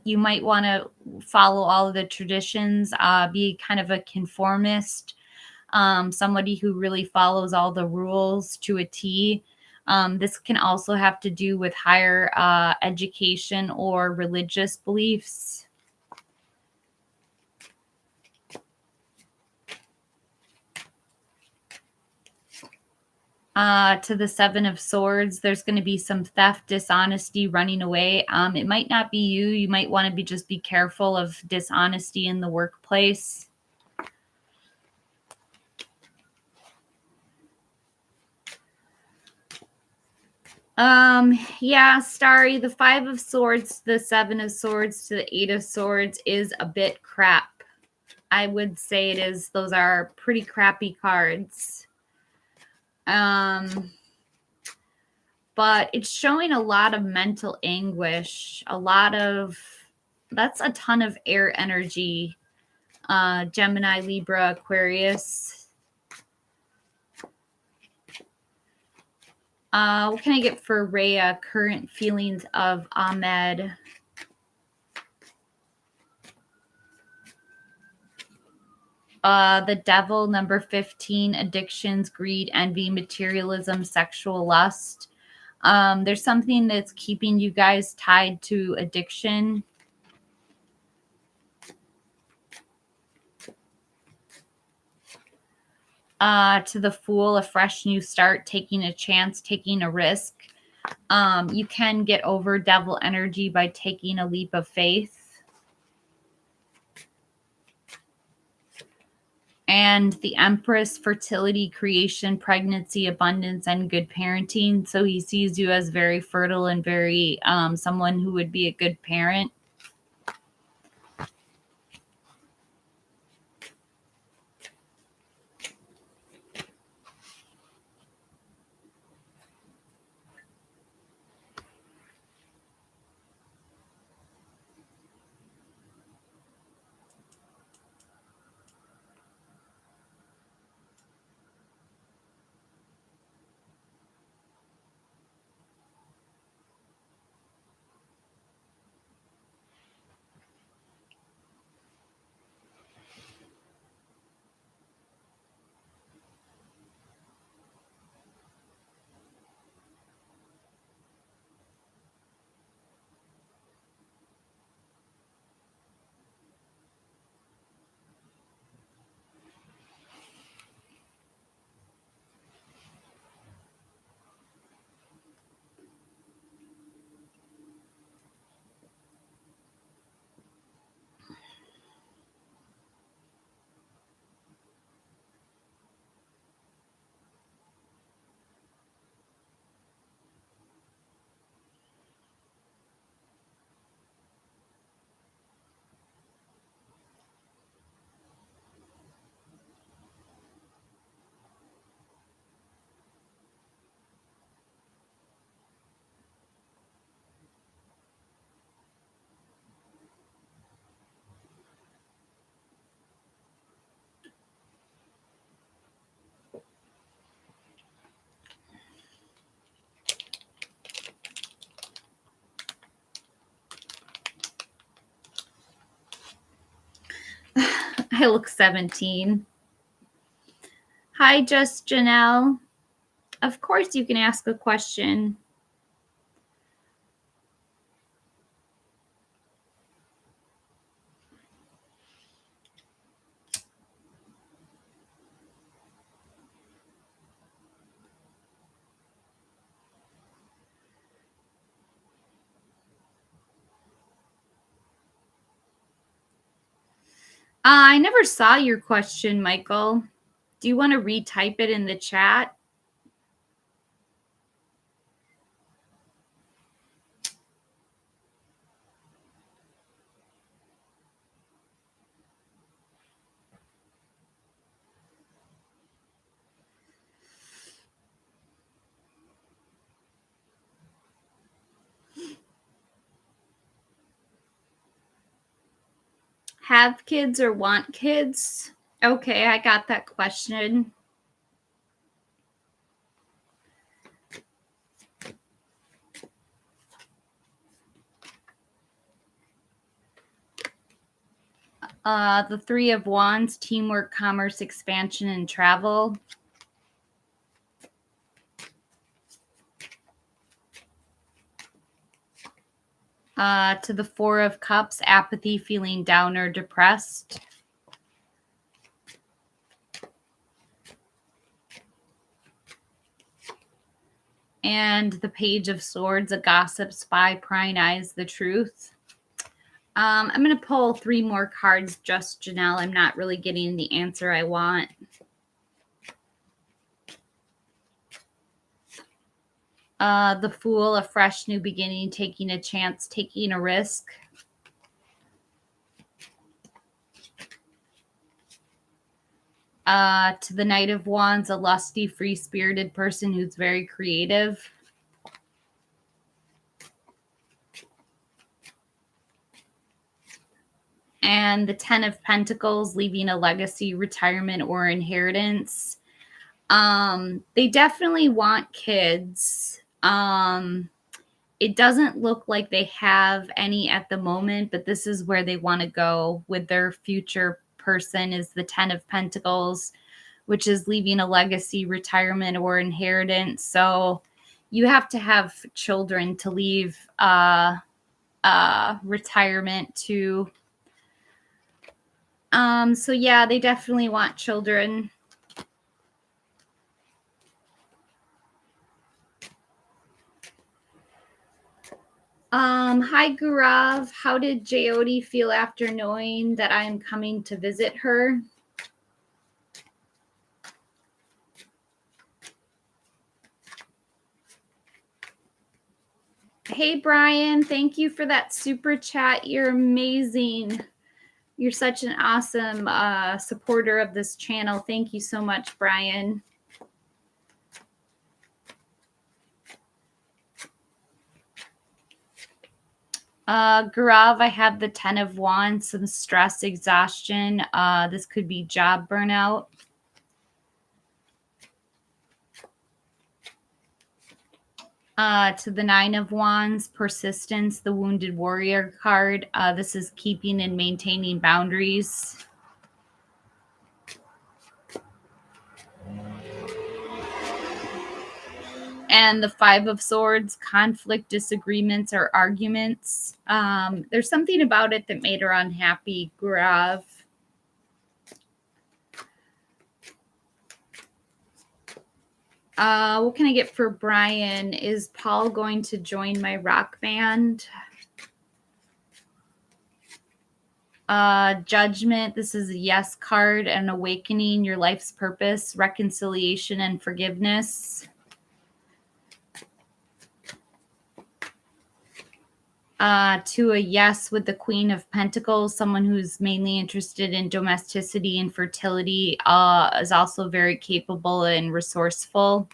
you might want to follow all of the traditions, be kind of a conformist, somebody who really follows all the rules to a T. This can also have to do with higher education or religious beliefs. To the Seven of Swords, there's going to be some theft, dishonesty, running away. It might not be you. You might want to just be careful of dishonesty in the workplace. Yeah, Starry, the 5 of Swords, the 7 of Swords to the 8 of Swords is a bit crap. I would say it is. Those are pretty crappy cards. But it's showing a lot of mental anguish, that's a ton of air energy. Gemini, Libra, Aquarius. What can I get for Rhea? Current feelings of Ahmed. The Devil, number 15, addictions, greed, envy, materialism, sexual lust. There's something that's keeping you guys tied to addiction. To the Fool, a fresh new start, taking a chance, taking a risk. You can get over devil energy by taking a leap of faith. And the Empress, fertility, creation, pregnancy, abundance, and good parenting. So he sees you as very fertile and very someone who would be a good parent. I look 17. Hi, Just Janelle. Of course you can ask a question. I never saw your question, Michael. Do you want to retype it in the chat? Have kids or want kids? Okay, I got that question. The 3 of Wands, teamwork, commerce, expansion, and travel. To the 4 of Cups, apathy, feeling down or depressed. And the Page of Swords, a gossip, spy, prying eyes, the truth. I'm going to pull 3 more cards, just Janelle. I'm not really getting the answer I want. The Fool, a fresh new beginning, taking a chance, taking a risk. To the Knight of Wands, a lusty, free-spirited person who's very creative. And the Ten of Pentacles, leaving a legacy, retirement, or inheritance. They definitely want kids. It doesn't look like they have any at the moment, but this is where they want to go with their future person, is the Ten of Pentacles, which is leaving a legacy, retirement, or inheritance. So you have to have children to leave retirement to. So yeah, they definitely want children. Hi Gurav. How did Jyoti feel after knowing that I am coming to visit her? Hey Brian, thank you for that super chat. You're amazing. You're such an awesome supporter of this channel. Thank you so much, Brian. Gurav, I have the 10 of Wands, some stress, exhaustion. This could be job burnout. To the 9 of Wands, persistence, the Wounded Warrior card. This is keeping and maintaining boundaries. And the 5 of Swords, conflict, disagreements, or arguments. There's something about it that made her unhappy, Gurav. What can I get for Brian? Is Paul going to join my rock band? Judgment. This is a yes card. And awakening, your life's purpose, reconciliation, and forgiveness. To a yes with the Queen of Pentacles, someone who's mainly interested in domesticity and fertility, is also very capable and resourceful.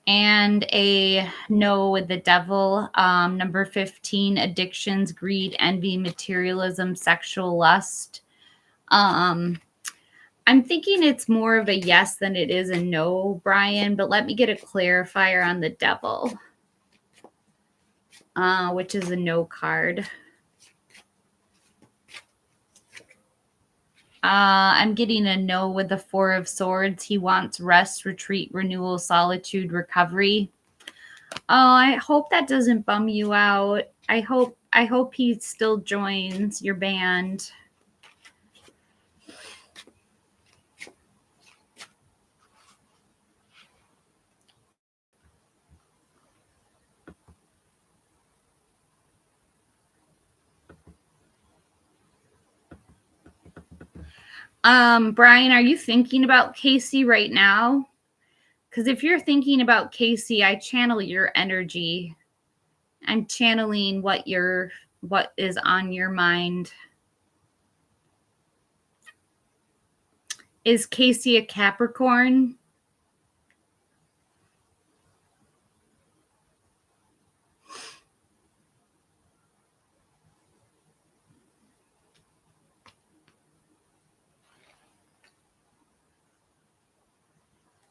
And a no with the Devil. Number 15, addictions, greed, envy, materialism, sexual lust. I'm thinking it's more of a yes than it is a no, Brian, but let me get a clarifier on the Devil, which is a no card. I'm getting a no with the 4 of Swords. He wants rest, retreat, renewal, solitude, recovery. Oh, I hope that doesn't bum you out. I hope he still joins your band. Brian, are you thinking about Casey right now? Because if you're thinking about Casey, I channel your energy. I'm channeling what is on your mind. Is Casey a Capricorn?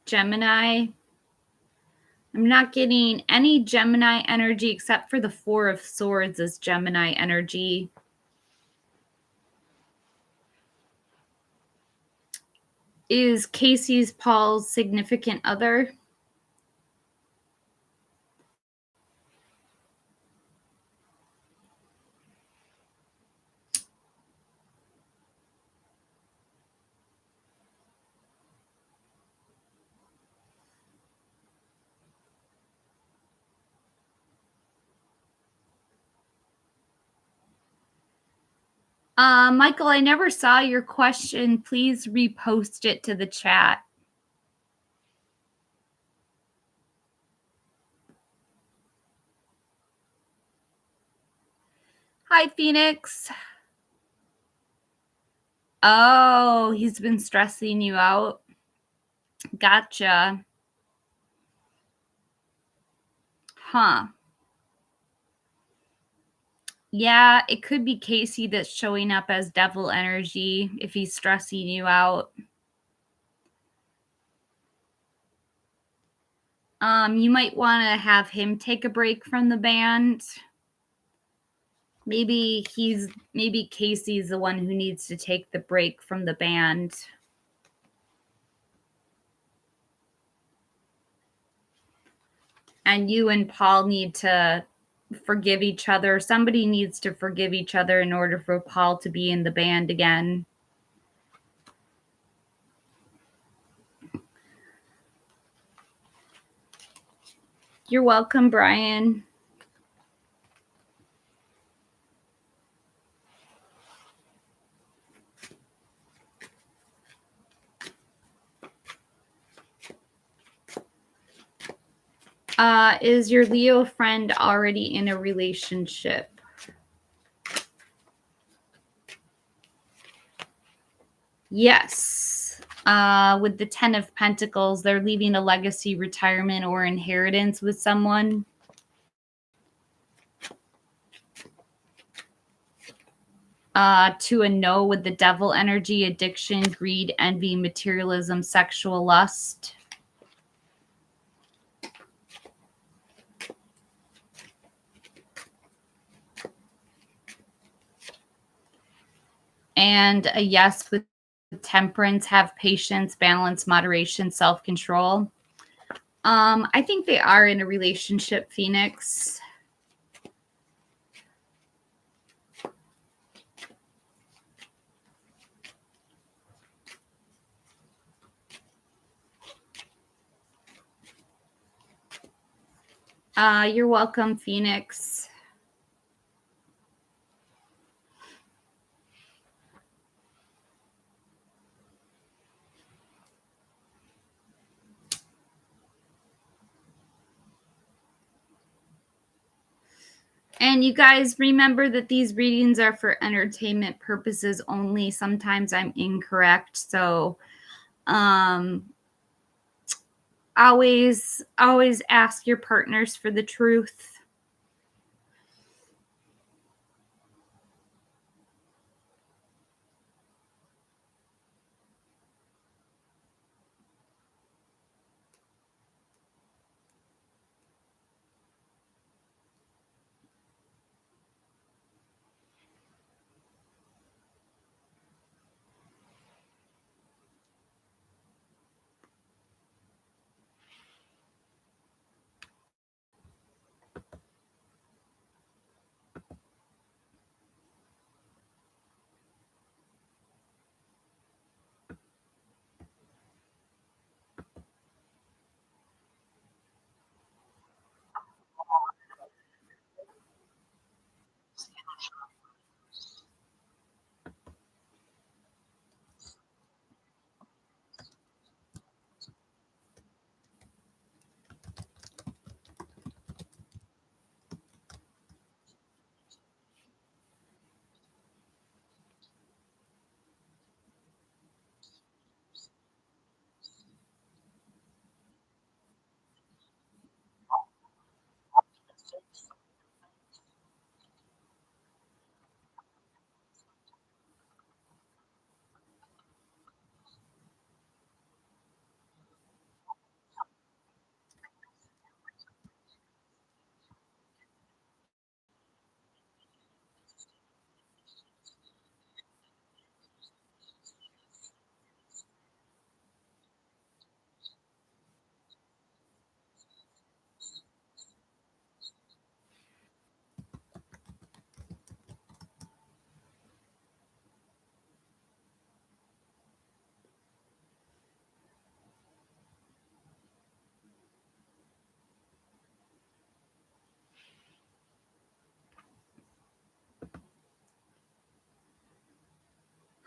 Gemini? I'm not getting any Gemini energy except for the 4 of Swords as Gemini energy. Is Casey's Paul's significant other? Michael, I never saw your question. Please repost it to the chat. Hi, Phoenix. Oh, he's been stressing you out. Gotcha. Huh. Yeah, it could be Casey that's showing up as devil energy if he's stressing you out. You might want to have him take a break from the band. Maybe Casey's the one who needs to take the break from the band. And you and Paul need to forgive each other. Somebody needs to forgive each other in order for Paul to be in the band again. You're welcome, Brian. Is your Leo friend already in a relationship? Yes. With the 10 of Pentacles, they're leaving a legacy, retirement, or inheritance with someone. To a no with the devil energy, addiction, greed, envy, materialism, sexual lust. And a yes with temperance, have patience, balance, moderation, self-control. I think they are in a relationship, Phoenix. You're welcome, Phoenix. And you guys remember that these readings are for entertainment purposes only. Sometimes I'm incorrect. So always ask your partners for the truth.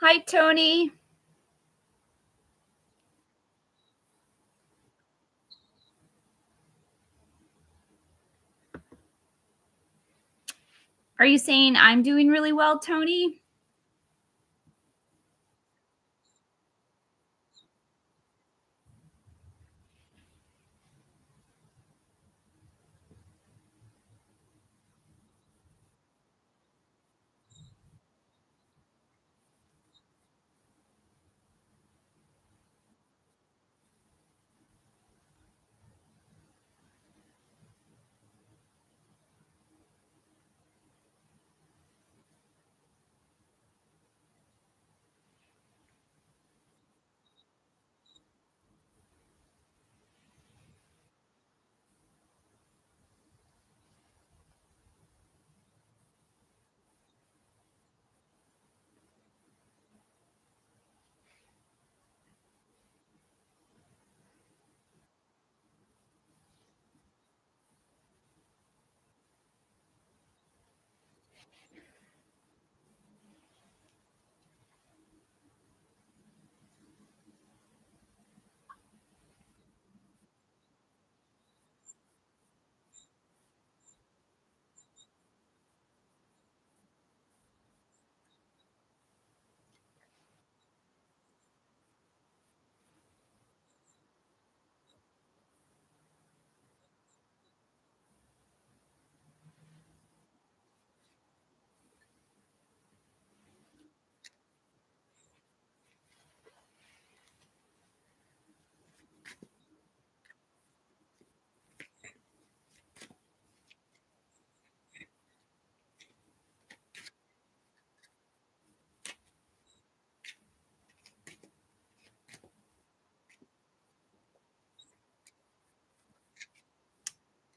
Hi, Tony. Are you saying I'm doing really well, Tony?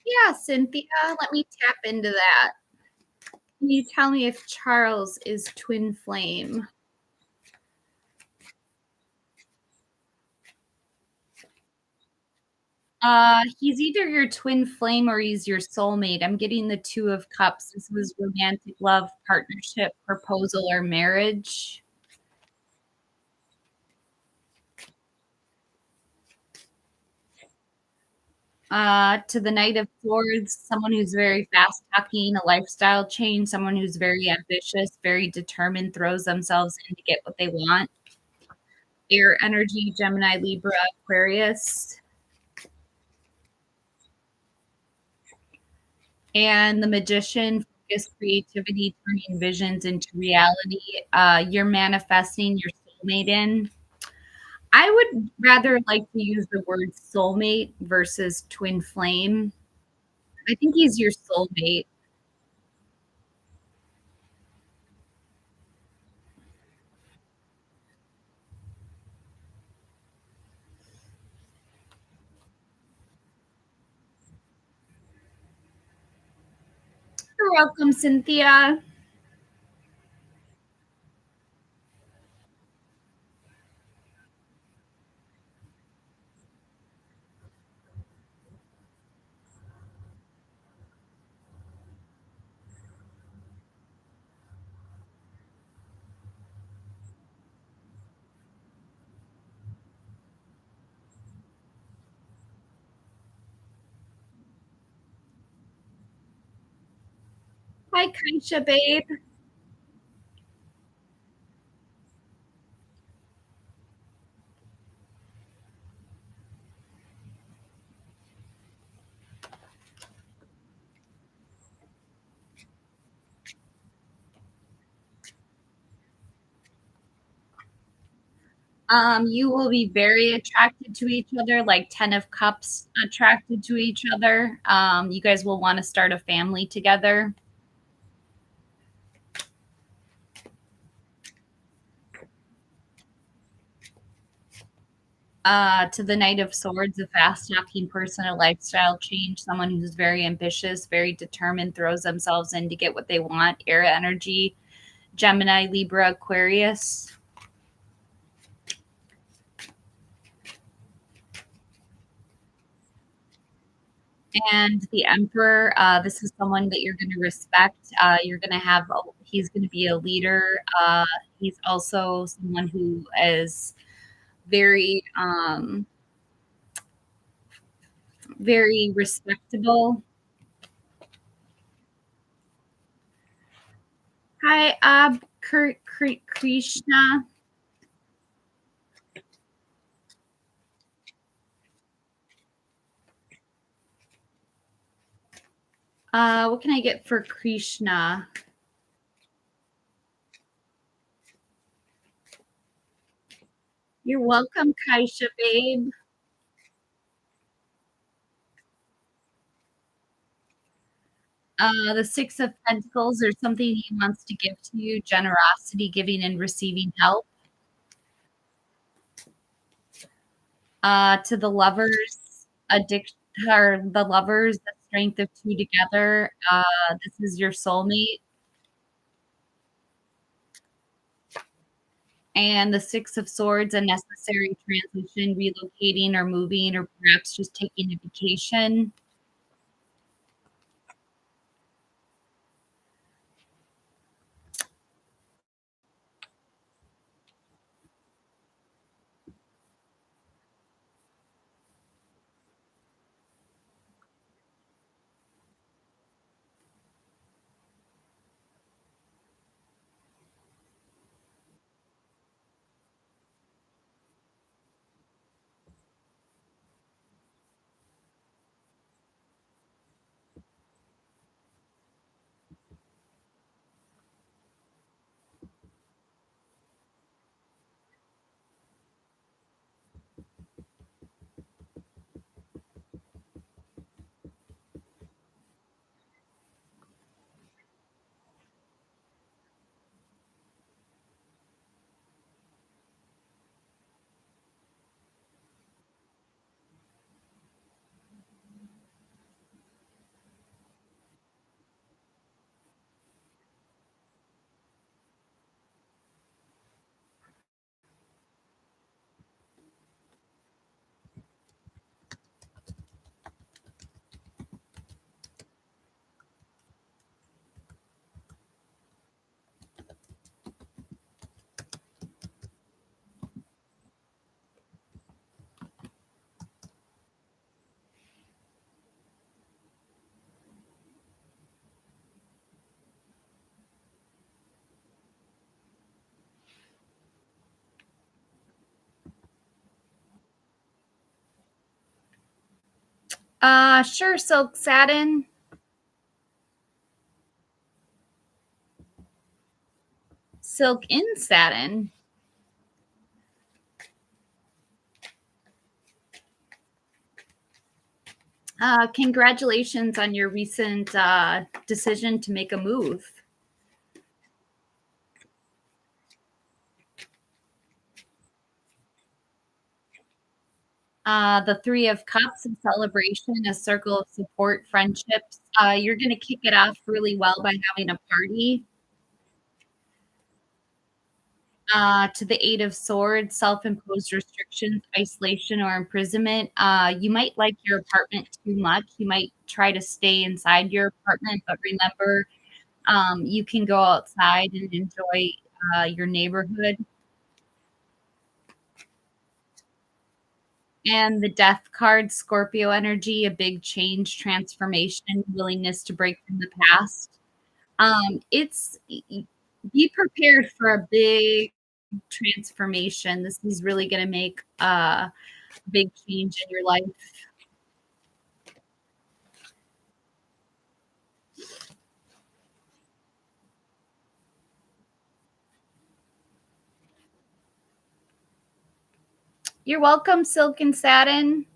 Yeah, Cynthia, let me tap into that. Can you tell me if Charles is twin flame? He's either your twin flame or he's your soulmate. I'm getting the Two of Cups. This was romantic love, partnership, proposal, or marriage. To the Knight of Swords, someone who's very fast talking, a lifestyle change, someone who's very ambitious, very determined, throws themselves in to get what they want. Air energy, Gemini, Libra, Aquarius. And the Magician, focus, creativity, turning visions into reality. You're manifesting your soulmate in. I would rather like to use the word soulmate versus twin flame. I think he's your soulmate. You're welcome, Cynthia. Hi, Kaisha, babe. You will be very attracted to each other, like Ten of Cups attracted to each other. You guys will want to start a family together. To the Knight of Swords, a fast talking person, a lifestyle change, someone who's very ambitious, very determined, throws themselves in to get what they want. Air energy, Gemini, Libra, Aquarius. And the Emperor, this is someone that you're going to respect. You're going to have, he's going to be a leader. He's also someone who is very, very respectable. Hi, Krishna. What can I get for Krishna? You're welcome, Kaisha, babe. The Six of Pentacles, there's something he wants to give to you, generosity, giving and receiving help. To the lovers, addiction, or the lovers, the strength of two together. This is your soulmate. And the Six of Swords, a necessary transition, relocating or moving, or perhaps just taking a vacation. Sure, Silk Satin. Silk in Satin. Congratulations on your recent decision to make a move. The Three of Cups, a celebration, a circle of support, friendships. You're going to kick it off really well by having a party. To the Eight of Swords, self-imposed restrictions, isolation, or imprisonment. You might like your apartment too much. You might try to stay inside your apartment, but remember, you can go outside and enjoy your neighborhood. And the Death card, Scorpio energy, a big change, transformation, willingness to break from the past. It's be prepared for a big transformation. This is really going to make a big change in your life. You're welcome, Silk and Satin.